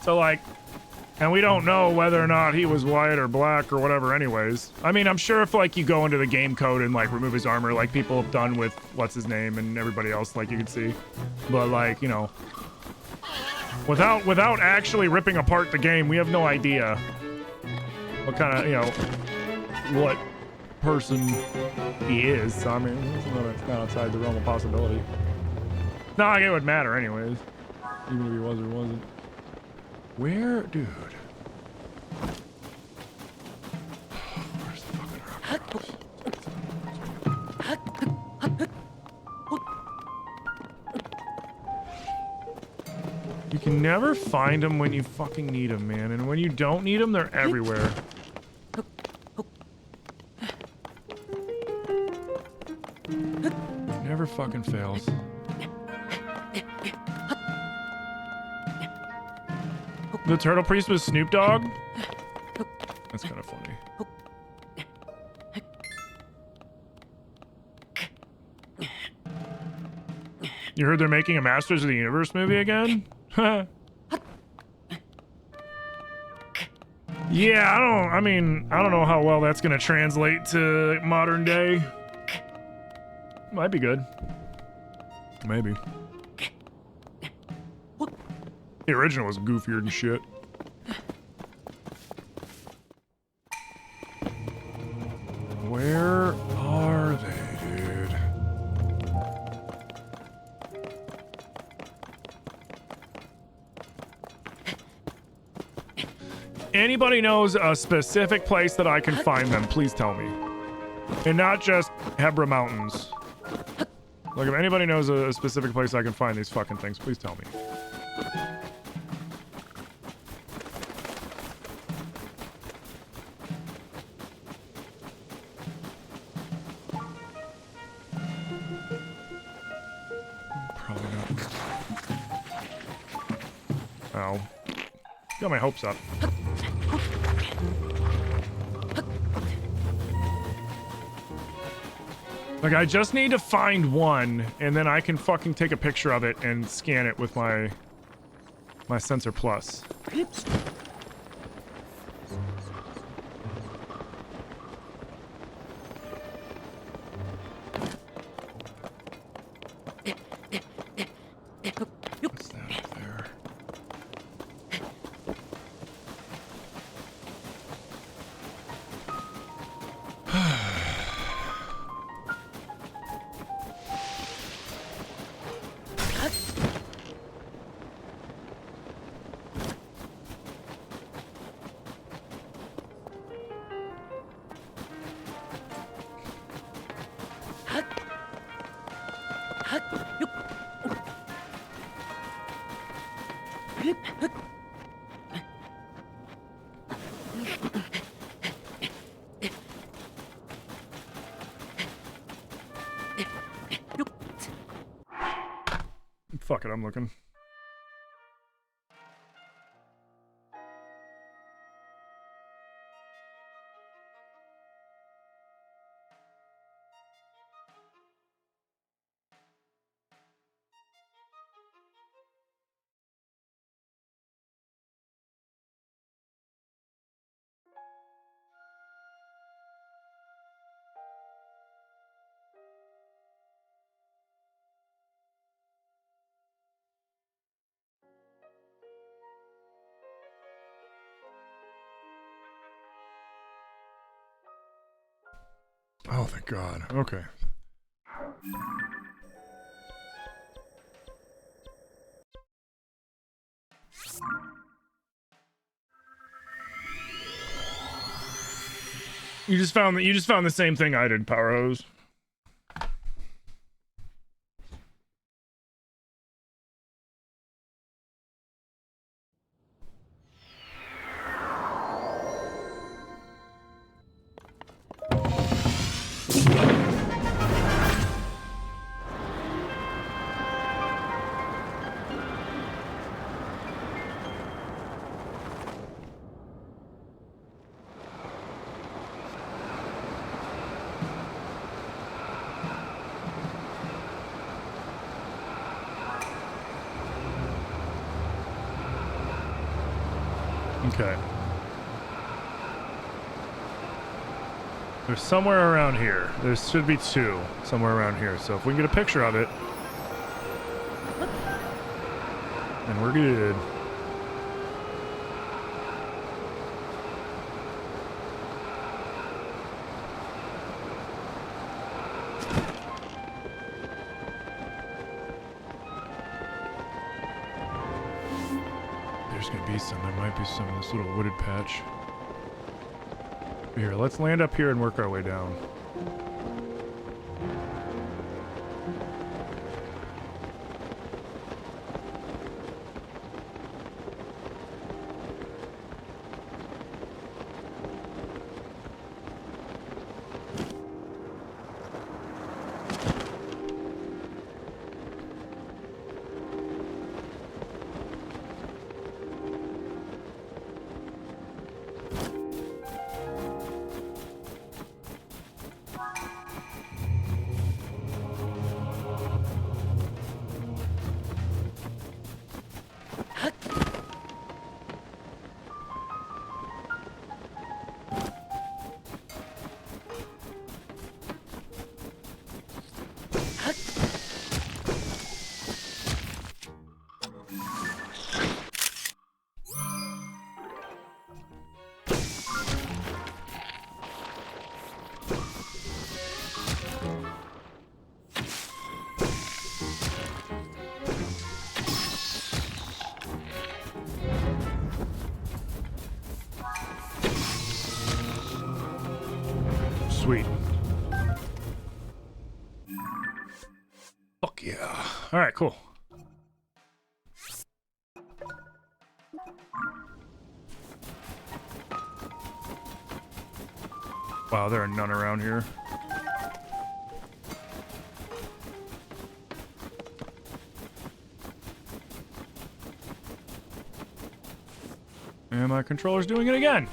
So, like, and we don't know whether or not he was white or black or whatever anyways. I mean, I'm sure if, like, you go into the game code and, like, remove his armor, like people have done with what's-his-name and everybody else, like, you can see. But, like, you know, without actually ripping apart the game, we have no idea what kind of, you know, what person he is. So, I mean, it's not outside the realm of possibility. No, it would matter anyways, even if he was or wasn't. Where, dude? Where's the fucking rock? You can never find them when you fucking need them, man. And when you don't need them, they're everywhere. Never fucking fails. The Turtle Priest was Snoop Dogg? That's kind of funny. You heard they're making a Masters of the Universe movie again? Yeah, I don't know how well that's gonna translate to modern day. Might be good. Maybe. The original was goofier than shit. Where are they, dude? Anybody knows a specific place that I can find them, please tell me. And not just Hebra Mountains. Like, if anybody knows a specific place I can find these fucking things, please tell me. Oh. Got my hopes up. Like, I just need to find one, and then I can fucking take a picture of it and scan it with my Sensor Plus. What's that up there? Fuck it, I'm looking. Oh, thank God. Okay. You just found the same thing I did, Power Hose. Okay. There's somewhere around here. There should be two somewhere around here. So if we can get a picture of it, then we're good. There's gonna be some. There might be some in this little wooded patch. Here, let's land up here and work our way down. Sweet. Fuck yeah. Alright, cool. Wow, there are none around here. And my controller's doing it again.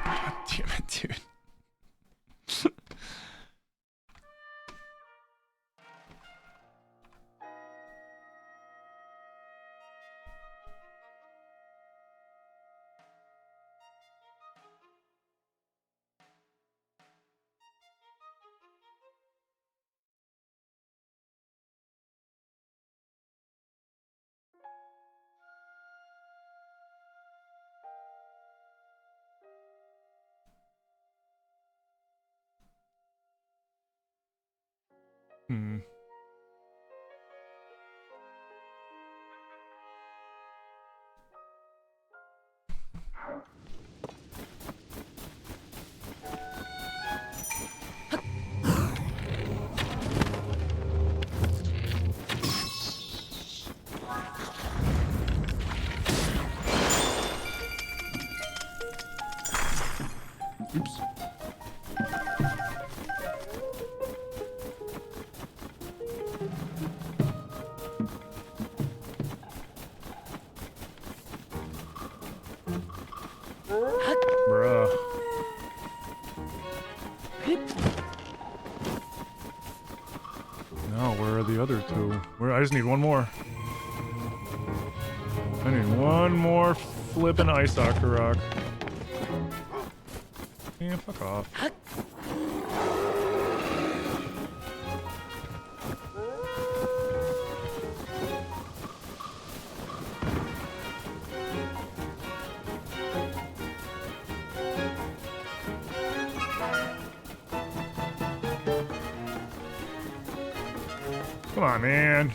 God damn it, dude. Hmm. Oops. Bruh. No, where are the other two? Where? I just need one more. I need one more flippin' ice rock. Yeah, fuck off. Come on, man.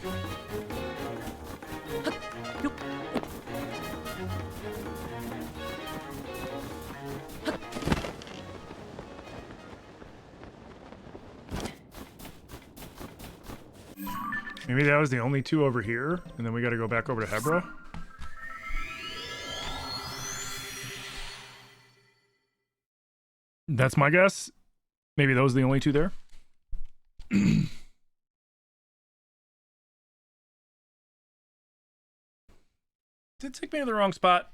Maybe that was the only two over here, and then we gotta go back over to Hebra. That's my guess. Maybe those are the only two there. Did it take me to the wrong spot?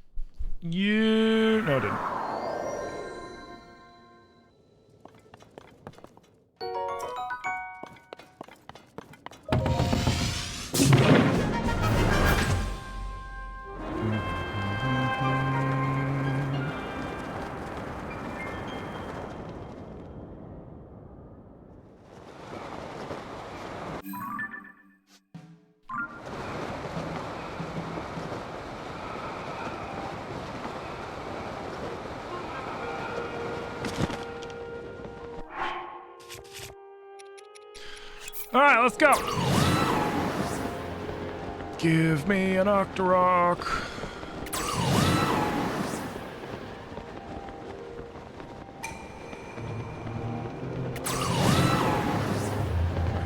No, it didn't. All right, let's go. Give me an Octorok.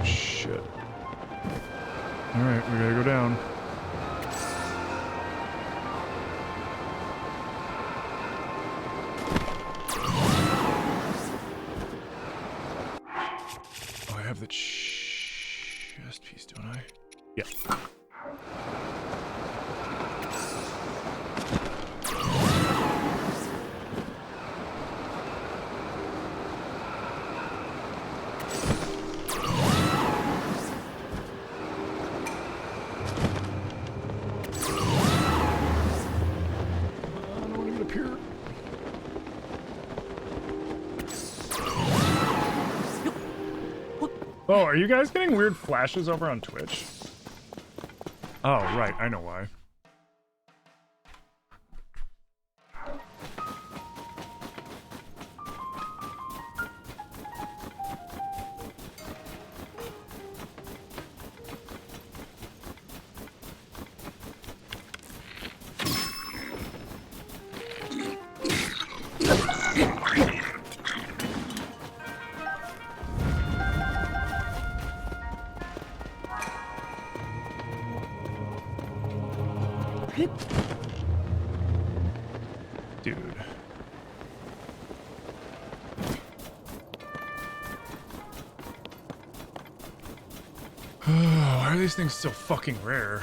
Shit. All right, we gotta go down. Oh, I have the chest piece, don't I? Yeah. Oh, are you guys getting weird flashes over on Twitch? Oh, right. I know why. dude. Why are these things so fucking rare?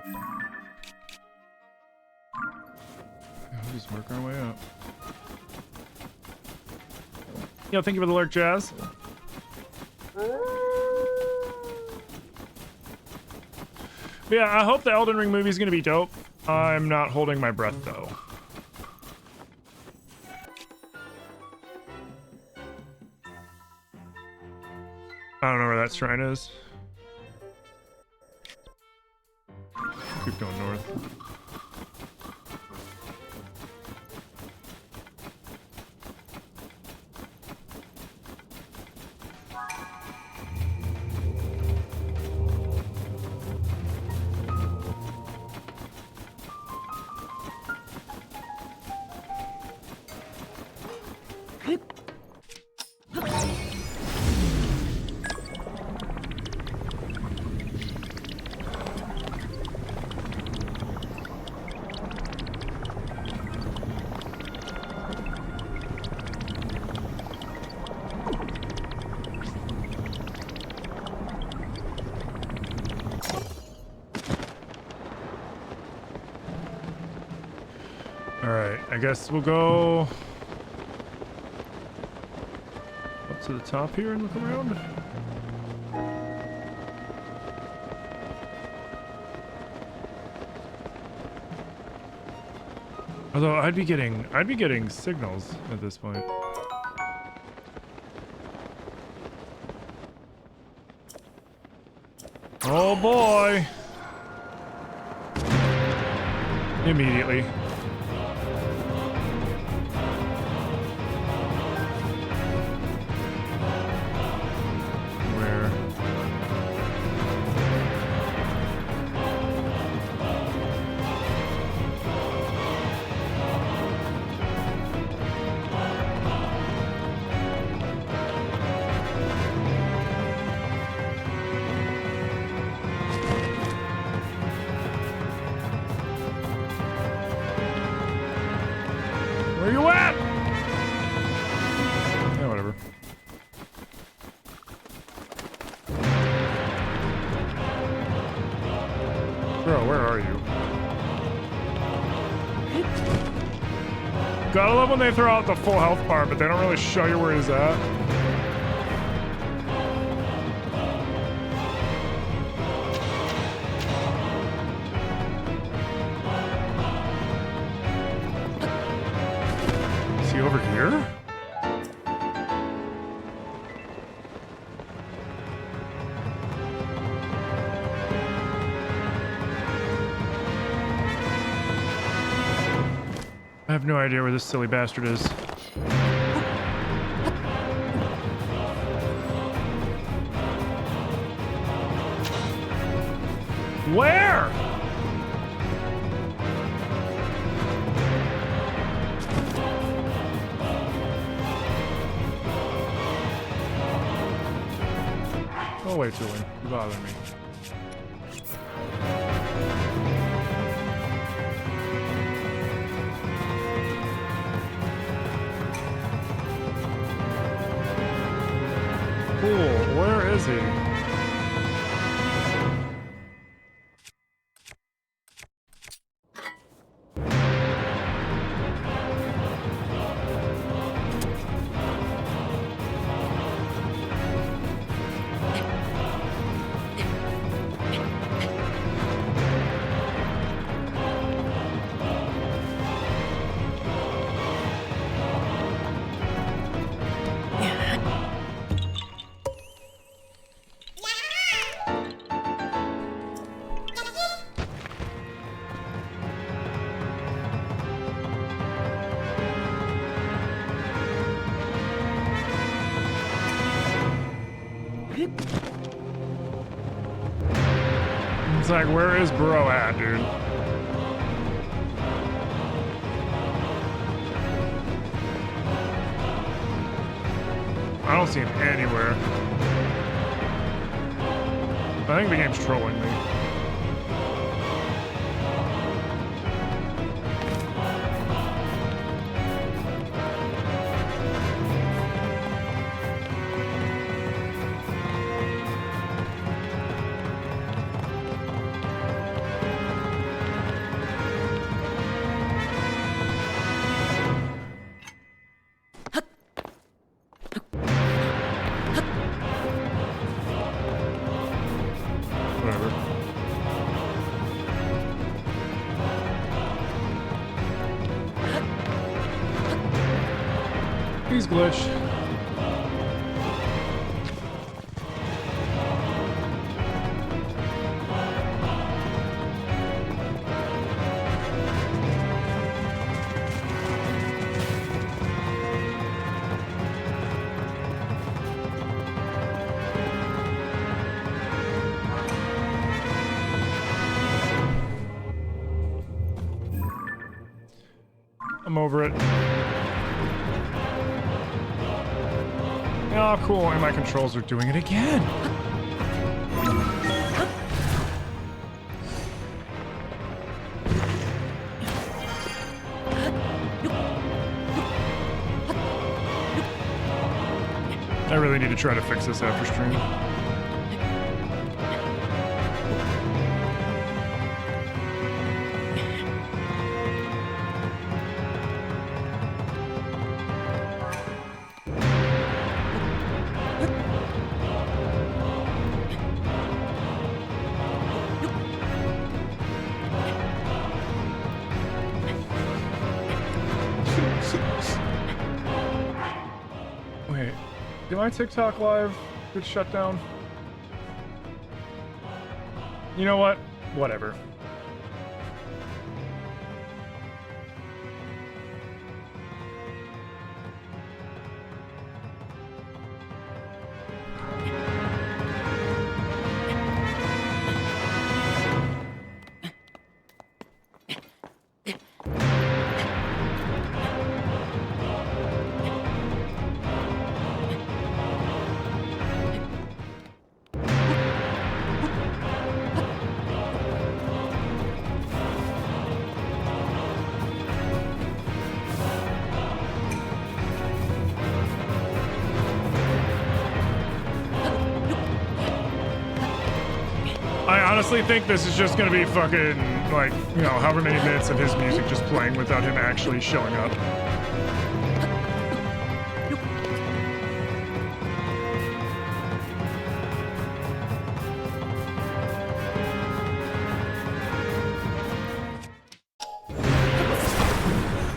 We'll just work our way up. Yo, thank you for the lurk, Jazz. But yeah, I hope the Elden Ring movie is going to be dope. I'm not holding my breath, though. I don't know where that shrine is. Keep going north. I guess we'll go up to the top here and look around. Although I'd be getting signals at this point. Oh boy! Immediately. Where you at? Yeah, whatever. Bro, where are you? Gotta love when they throw out the full health bar, but they don't really show you where he's at. Over here? I have no idea where this silly bastard is. Where? Go away, Julian. You're bothering me. Cool. Where is he? It's like, where is Bro at, dude? I don't see him anywhere. I think the game's trolling me. He's glitched. I'm over it. Oh, cool. And my controls are doing it again. I really need to try to fix this after stream. Wait, did my TikTok live get shut down? You know what? Whatever. I honestly think this is just gonna be fucking, like, you know, however many minutes of his music just playing without him actually showing up.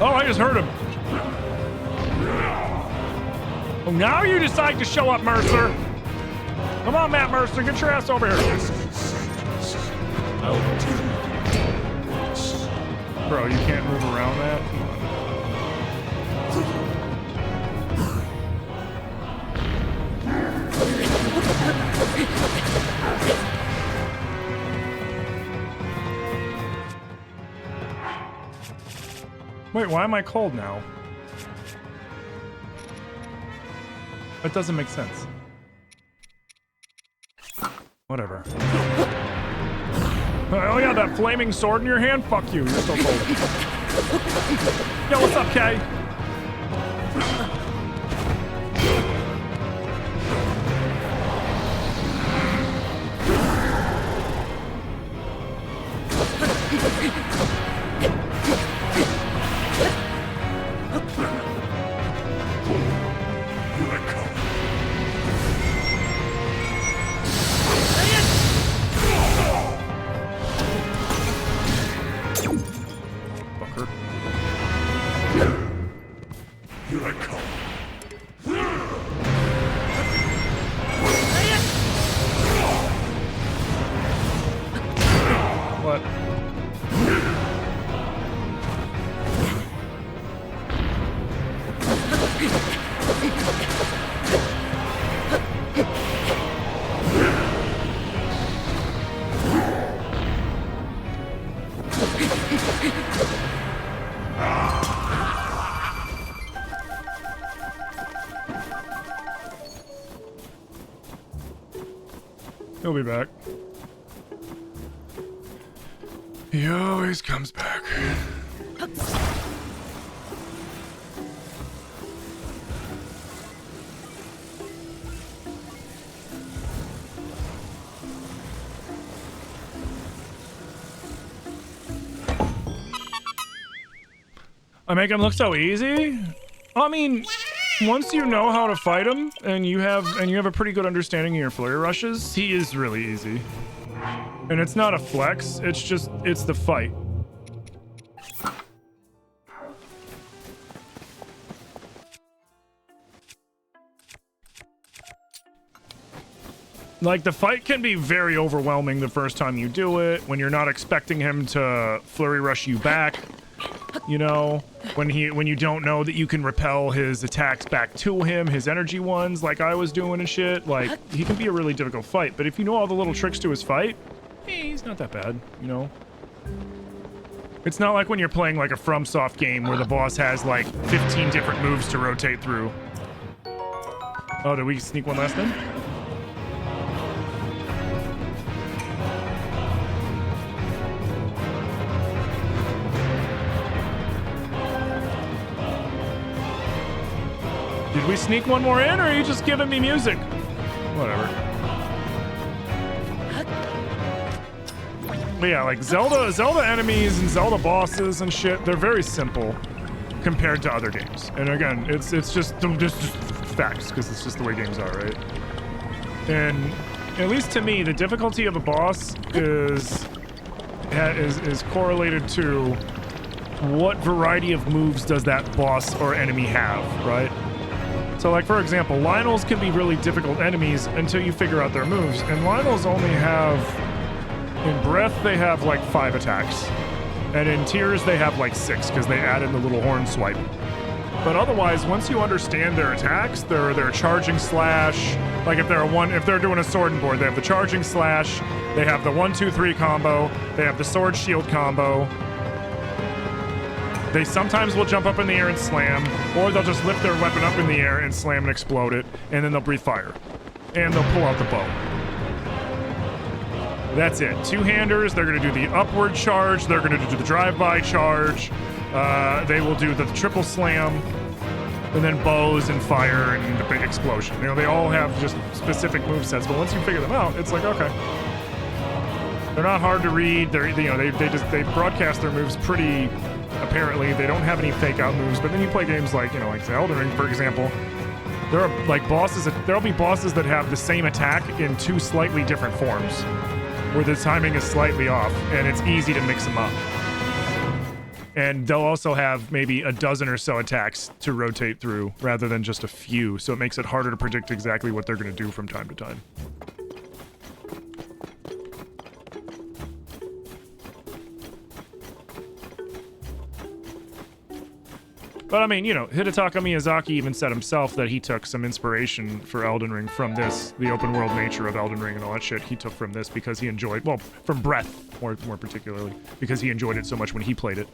Oh, I just heard him. Oh, now you decide to show up, Mercer. Come on, Matt Mercer, get your ass over here. Bro, you can't move around that? Come on. Wait, why am I cold now? That doesn't make sense. Whatever. Oh yeah, that flaming sword in your hand? Fuck you, you're so cold. Yo, what's up, Kay? He'll be back. He always comes back. I make him look so easy? I mean, once you know how to fight him and you have a pretty good understanding of your flurry rushes, he is really easy. And it's not a flex, it's the fight. Like, the fight can be very overwhelming the first time you do it, when you're not expecting him to flurry rush you back, you know, when you don't know that you can repel his attacks back to him, his energy ones, like I was doing and shit. Like, he can be a really difficult fight, but if you know all the little tricks to his fight, he's not that bad, you know? It's not like when you're playing like a FromSoft game where the boss has like 15 different moves to rotate through. Oh, did we sneak one last time? Did we sneak one more in, or are you just giving me music? Whatever. But yeah, like Zelda enemies and Zelda bosses and shit, they're very simple compared to other games. And again, it's just facts, because it's just the way games are, right? And at least to me, the difficulty of a boss is correlated to what variety of moves does that boss or enemy have, right? So like, for example, Lionels can be really difficult enemies until you figure out their moves. And Lionels only have, in Breath, they have like 5 attacks. And in Tears, they have like 6, because they add in the little horn swipe. But otherwise, once you understand their attacks, their charging slash, like if they're doing a sword and board, they have the charging slash, they have the 1-2-3 combo, they have the sword shield combo. They sometimes will jump up in the air and slam, or they'll just lift their weapon up in the air and slam and explode it, and then they'll breathe fire. And they'll pull out the bow. That's it. Two-handers, they're going to do the upward charge, they're going to do the drive-by charge, they will do the triple slam, and then bows and fire and the big explosion. You know, they all have just specific movesets, but once you figure them out, it's like, okay. They're not hard to read, they broadcast their moves pretty... Apparently, they don't have any fake out moves, but then you play games like, like Elden Ring, for example. There are like there'll be bosses that have the same attack in 2 slightly different forms, where the timing is slightly off, and it's easy to mix them up. And they'll also have maybe a dozen or so attacks to rotate through, rather than just a few, so it makes it harder to predict exactly what they're going to do from time to time. But I mean, Hidetaka Miyazaki even said himself that he took some inspiration for Elden Ring from this, the open world nature of Elden Ring and all that shit. He took from this because he enjoyed, well, from Breath more particularly, because he enjoyed it so much when he played it.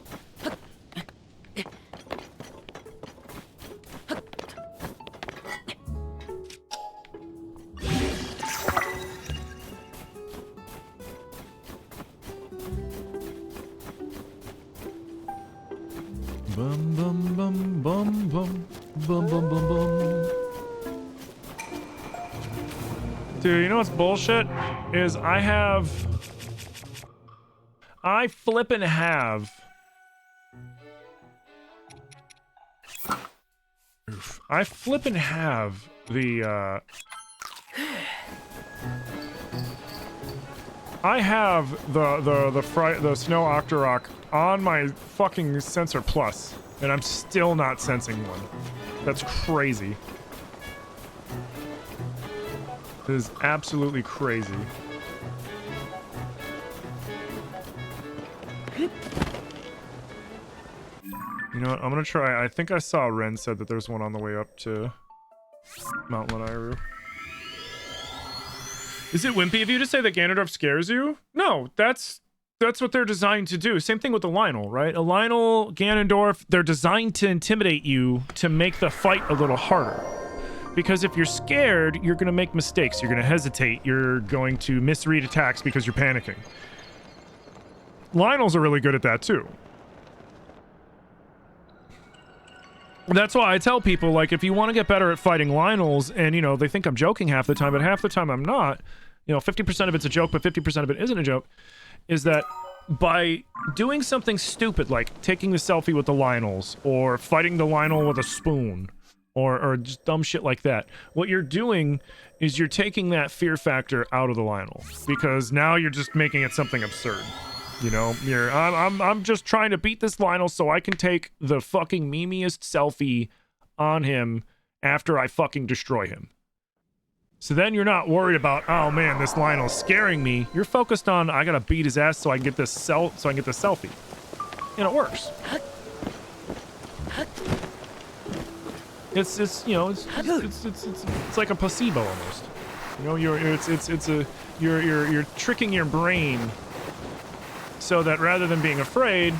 Bum bum bum bum bum bum bum bum bum. Dude, you know what's bullshit? Is I flippin' have. Oof. I flippin' have the I have the Snow Octorok on my fucking Sensor Plus, and I'm still not sensing one. That's crazy. It is absolutely crazy. You know what? I'm gonna try. I think I saw Ren said that there's one on the way up to Mount Lanairu. Is it wimpy of you to say that Ganondorf scares you? No, that's what they're designed to do. Same thing with the Lionel, right? A Lionel, Ganondorf, they're designed to intimidate you to make the fight a little harder. Because if you're scared, you're going to make mistakes. You're going to hesitate. You're going to misread attacks because you're panicking. Lionels are really good at that too. That's why I tell people, like, if you want to get better at fighting Lionels, and, they think I'm joking half the time, but half the time I'm not, 50% of it's a joke, but 50% of it isn't a joke, is that by doing something stupid, like taking the selfie with the Lionels, or fighting the Lionel with a spoon, or just dumb shit like that, what you're doing is you're taking that fear factor out of the Lionel, because now you're just making it something absurd. I'm just trying to beat this Lionel so I can take the fucking memeiest selfie on him after I fucking destroy him. So then you're not worried about, oh man, this Lionel's scaring me. You're focused on, I gotta beat his ass so I can get this selfie. And it works. It's you know, it's like a placebo almost. You know, you're tricking your brain so that rather than being afraid,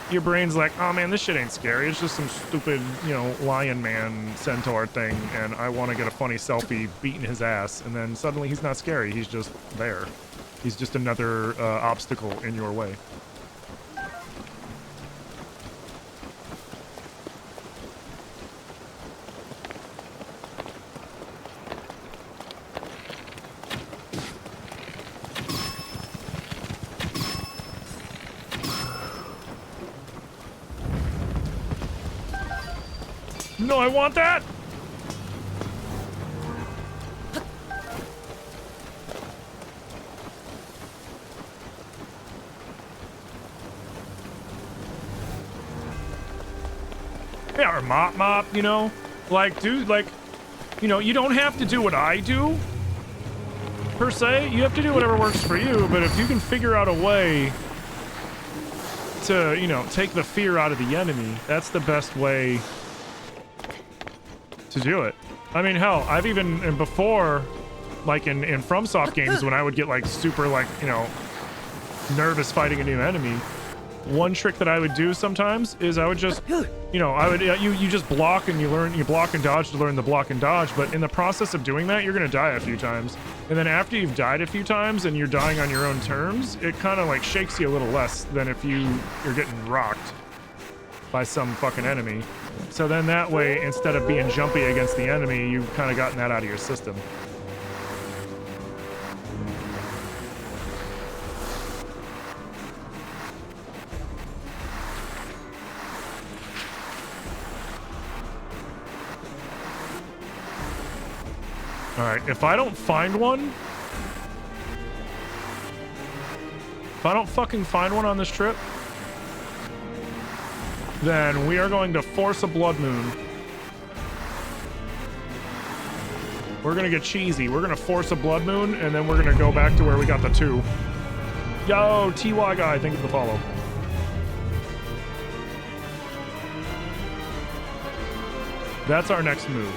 your brain's like, oh man, this shit ain't scary. It's just some stupid, you know, lion man centaur thing, and I want to get a funny selfie beating his ass. And then suddenly he's not scary. He's just there. He's just another obstacle in your way. No, I want that! Yeah, or mop, you know? Like, dude, like, you know, you don't have to do what I do, per se. You have to do whatever works for you, but if you can figure out a way to, you know, take the fear out of the enemy, that's the best way to do it. I mean, hell, I've even, and before, like in FromSoft games, when I would get like super, like, you know, nervous fighting a new enemy, one trick that I would do sometimes is I would just, you know, I would, you just block and you block and dodge to learn the block and dodge, but in the process of doing that, you're gonna die a few times. And then after you've died a few times and you're dying on your own terms, it kind of like shakes you a little less than if you're getting rocked by some fucking enemy. So then that way, instead of being jumpy against the enemy, you've kind of gotten that out of your system. Alright, if I don't find one... If I don't fucking find one on this trip, then we are going to force a blood moon. We're gonna get cheesy. We're gonna force a blood moon, and then we're gonna go back to where we got the 2. Yo, TY guy, thank you for the follow. That's our next move.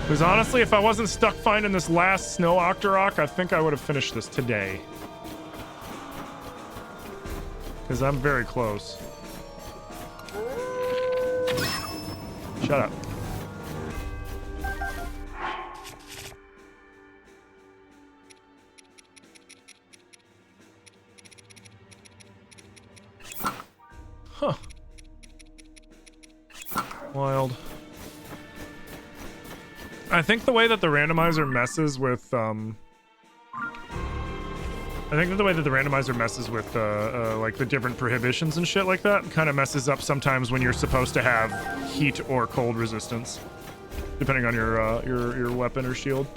Because honestly, if I wasn't stuck finding this last snow Octorok, I think I would have finished this today. Because I'm very close. Shut up. Huh. Wild. I think the way that the randomizer messes with, like the different prohibitions and shit like that kind of messes up sometimes when you're supposed to have heat or cold resistance, depending on your weapon or shield.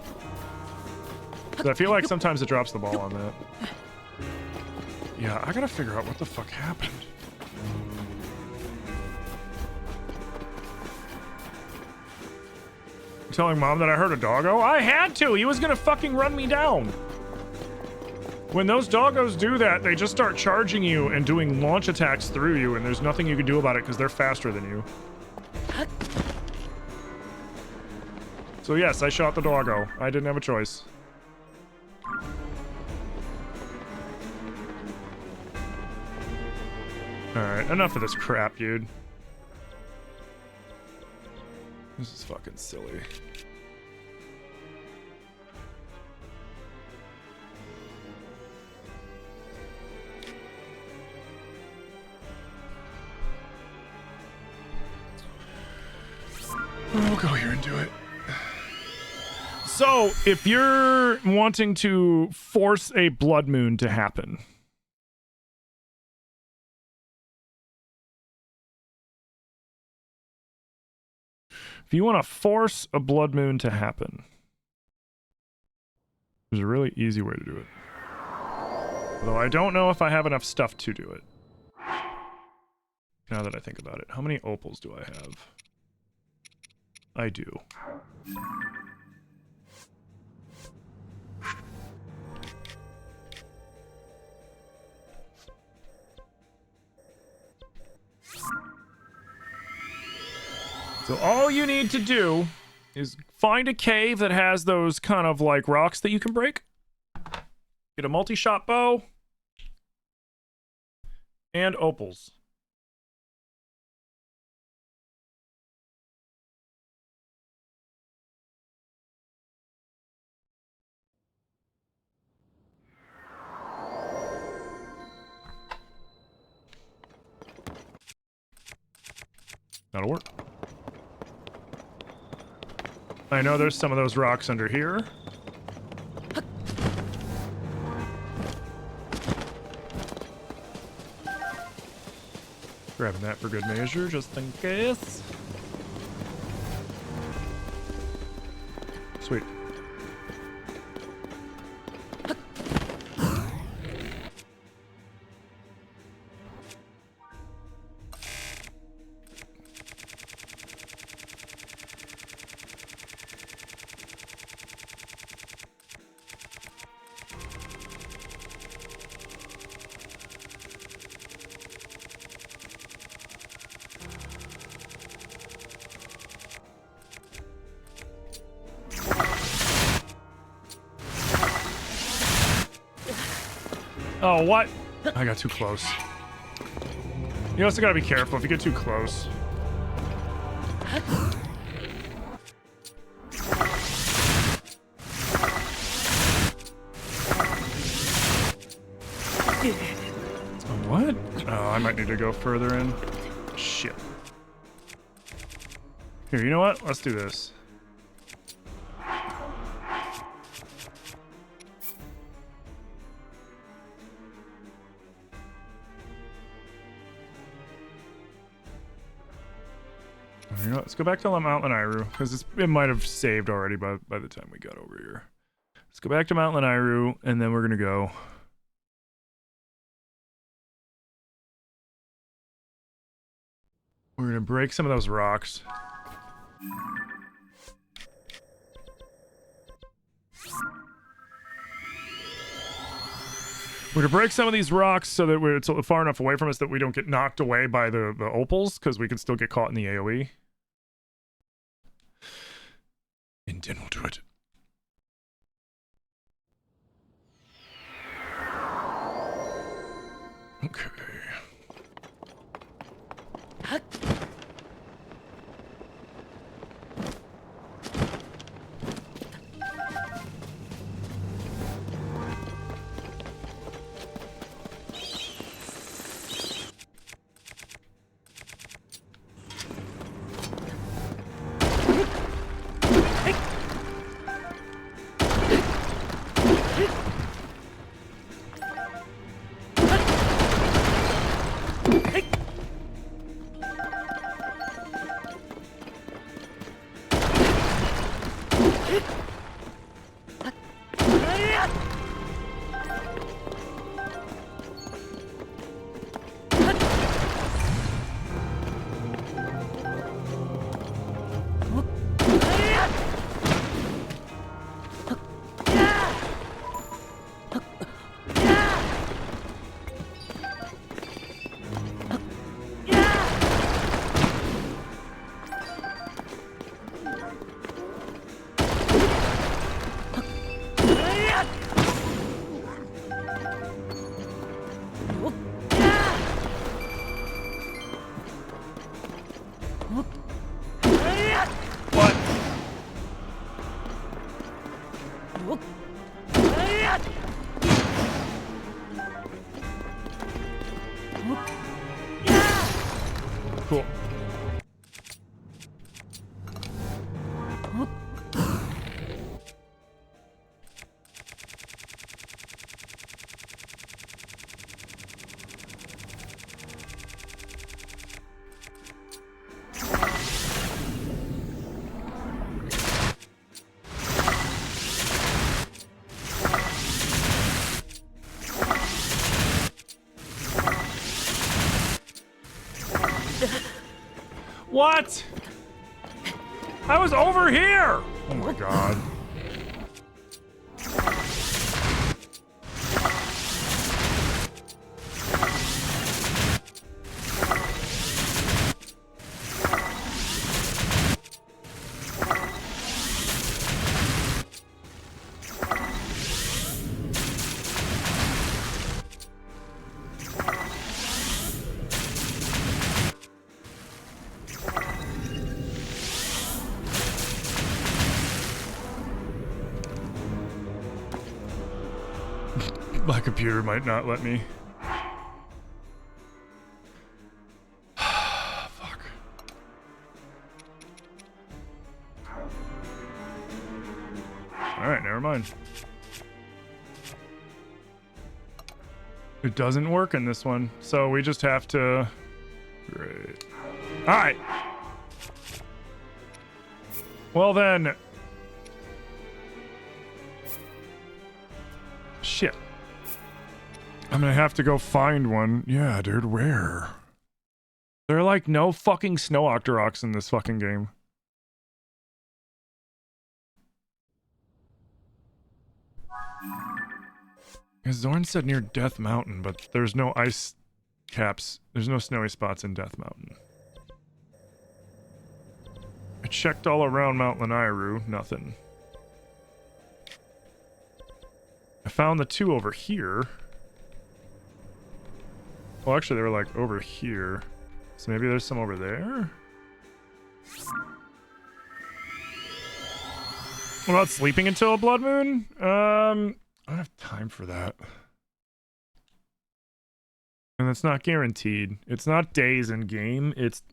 So I feel like sometimes it drops the ball on that. Yeah, I gotta figure out what the fuck happened. Telling mom that I heard a doggo? I had to! He was gonna fucking run me down! When those doggos do that, they just start charging you and doing launch attacks through you, and there's nothing you can do about it because they're faster than you. So yes, I shot the doggo. I didn't have a choice. Alright, enough of this crap, dude. This is fucking silly. We'll go here and do it. So, if you're wanting to force a blood moon to happen, if you want to force a blood moon to happen, there's a really easy way to do it. Though I don't know if I have enough stuff to do it. Now that I think about it, how many opals do I have? I do. So all you need to do is find a cave that has those kind of like rocks that you can break. Get a multi-shot bow. And opals. That'll work. I know there's some of those rocks under here. Grabbing that for good measure, just in case. Sweet. Oh, what? I got too close. You also gotta be careful if you get too close. What? Oh, I might need to go further in. Shit. Here, you know what? Let's do this. You know, let's go back to Mount Lanairu, because it might have saved already by the time we got over here. Let's go back to Mount Lanairu, and then we're going to go... We're going to break some of those rocks. We're going to break some of these rocks so that it's far enough away from us that we don't get knocked away by the opals, because we can still get caught in the AoE. And then we'll do it. Okay. Cool. What? I was over here! Oh my god. My computer might not let me. Fuck. Alright, never mind. It doesn't work in this one, so we just have to... Great. Alright. Well then... Shit. I'm gonna have to go find one. Yeah, dude, where? There are like no fucking snow Octoroks in this fucking game. Zorn said near Death Mountain, but there's no ice caps. There's no snowy spots in Death Mountain. I checked all around Mount Lanairu, nothing. I found the two over here. Well, actually, they were like over here. So maybe there's some over there? What about sleeping until a blood moon? I don't have time for that. And it's not guaranteed. It's not days in game. It's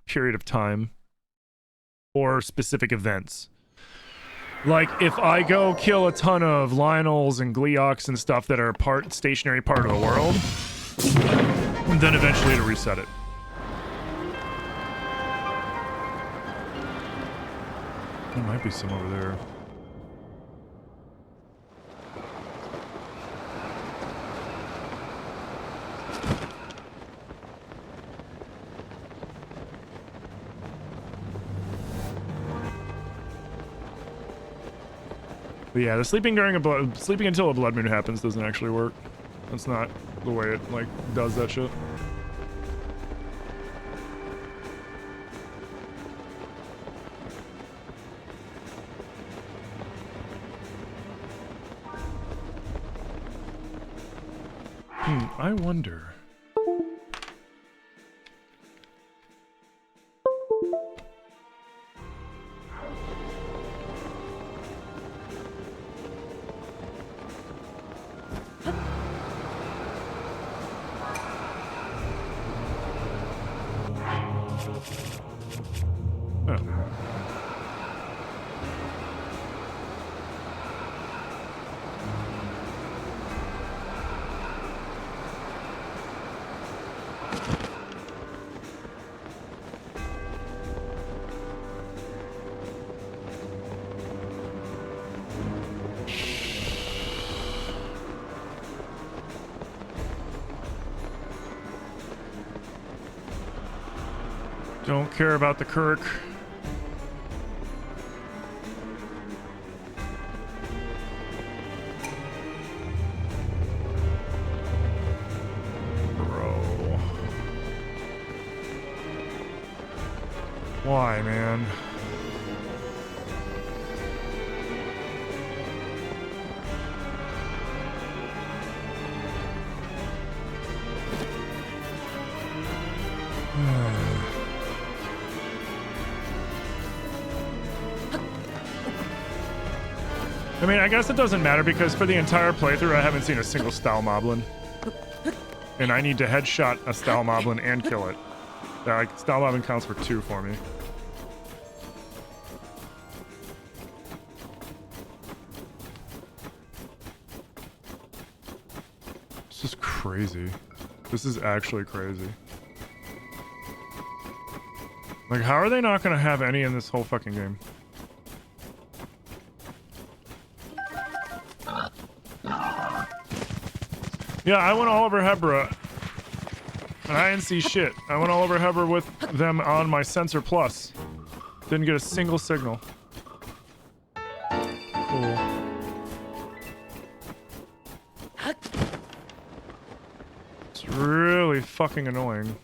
period of time. Or specific events. Like, if I go kill a ton of Lionels and Gleeoks and stuff that are stationary part of the world, then eventually to reset it. There might be some over there. But yeah, the sleeping until a blood moon happens doesn't actually work. That's not the way it like does that shit. I wonder. Don't care about the Kirk. Bro. Why, man? I mean, I guess it doesn't matter because for the entire playthrough, I haven't seen a single Style Moblin. And I need to headshot a Style Moblin and kill it. Like, Style Moblin counts for 2 for me. This is crazy. This is actually crazy. Like, how are they not gonna have any in this whole fucking game? Yeah, I went all over Hebra. And I didn't see shit. I went all over hover with them on my sensor plus. Didn't get a single signal. Cool. It's really fucking annoying.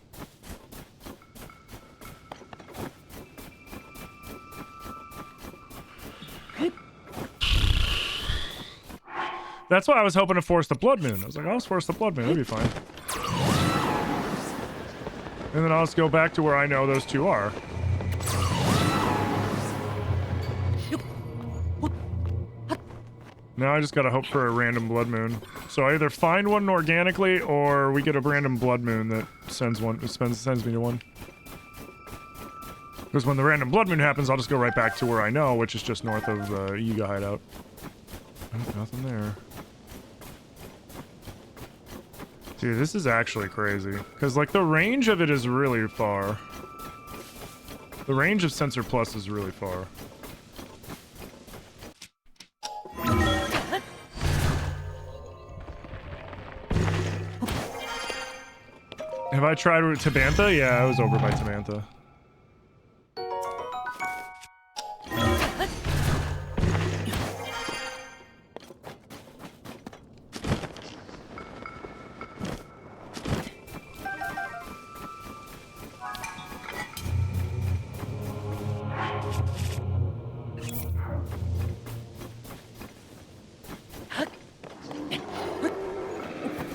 That's why I was hoping to force the blood moon. I was like, I'll force the blood moon. It'll be fine. And then I'll just go back to where I know those two are. Now I just gotta hope for a random blood moon. So I either find one organically, or we get a random blood moon that sends me to one. Because when the random blood moon happens, I'll just go right back to where I know, which is just north of the Yiga hideout. Oh, nothing there. Dude, this is actually crazy. Because, like, the range of it is really far. The range of Sensor Plus is really far. Have I tried with Tabantha? Yeah, I was over by Tabantha.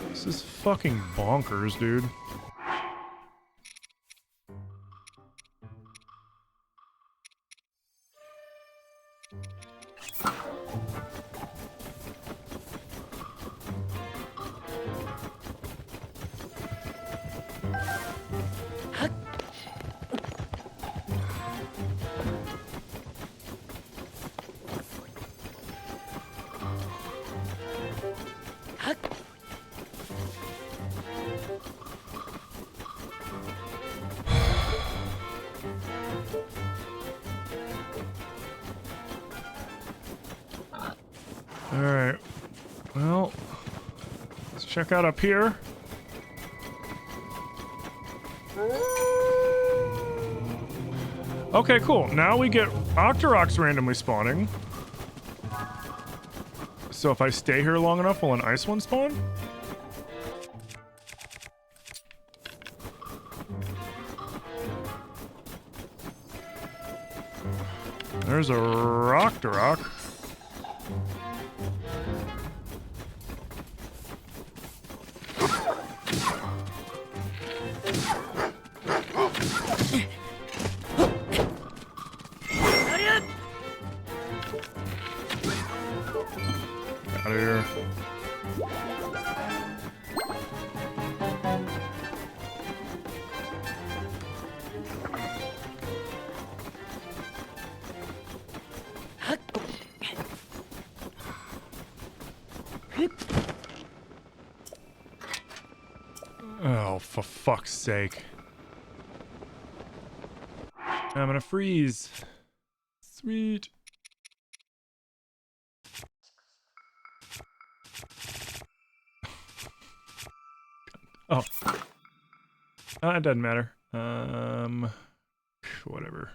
This is fucking bonkers, dude. Alright. Well, let's check out up here. Okay, cool. Now we get Octoroks randomly spawning. So if I stay here long enough, will an ice one spawn? There's a Octorok. Out of here. Oh, for fuck's sake. I'm gonna freeze. Sweet. Oh. It doesn't matter. Whatever.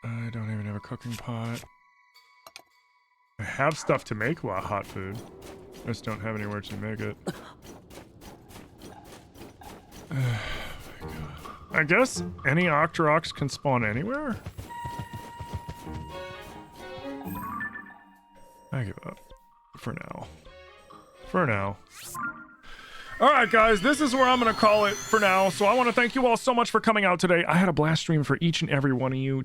I don't even have a cooking pot. I have stuff to make hot food. I just don't have anywhere to make it. Oh my god. I guess any Octoroks can spawn anywhere? I give up. For now. For now. Alright guys, this is where I'm going to call it for now. So I want to thank you all so much for coming out today. I had a blast stream for each and every one of you.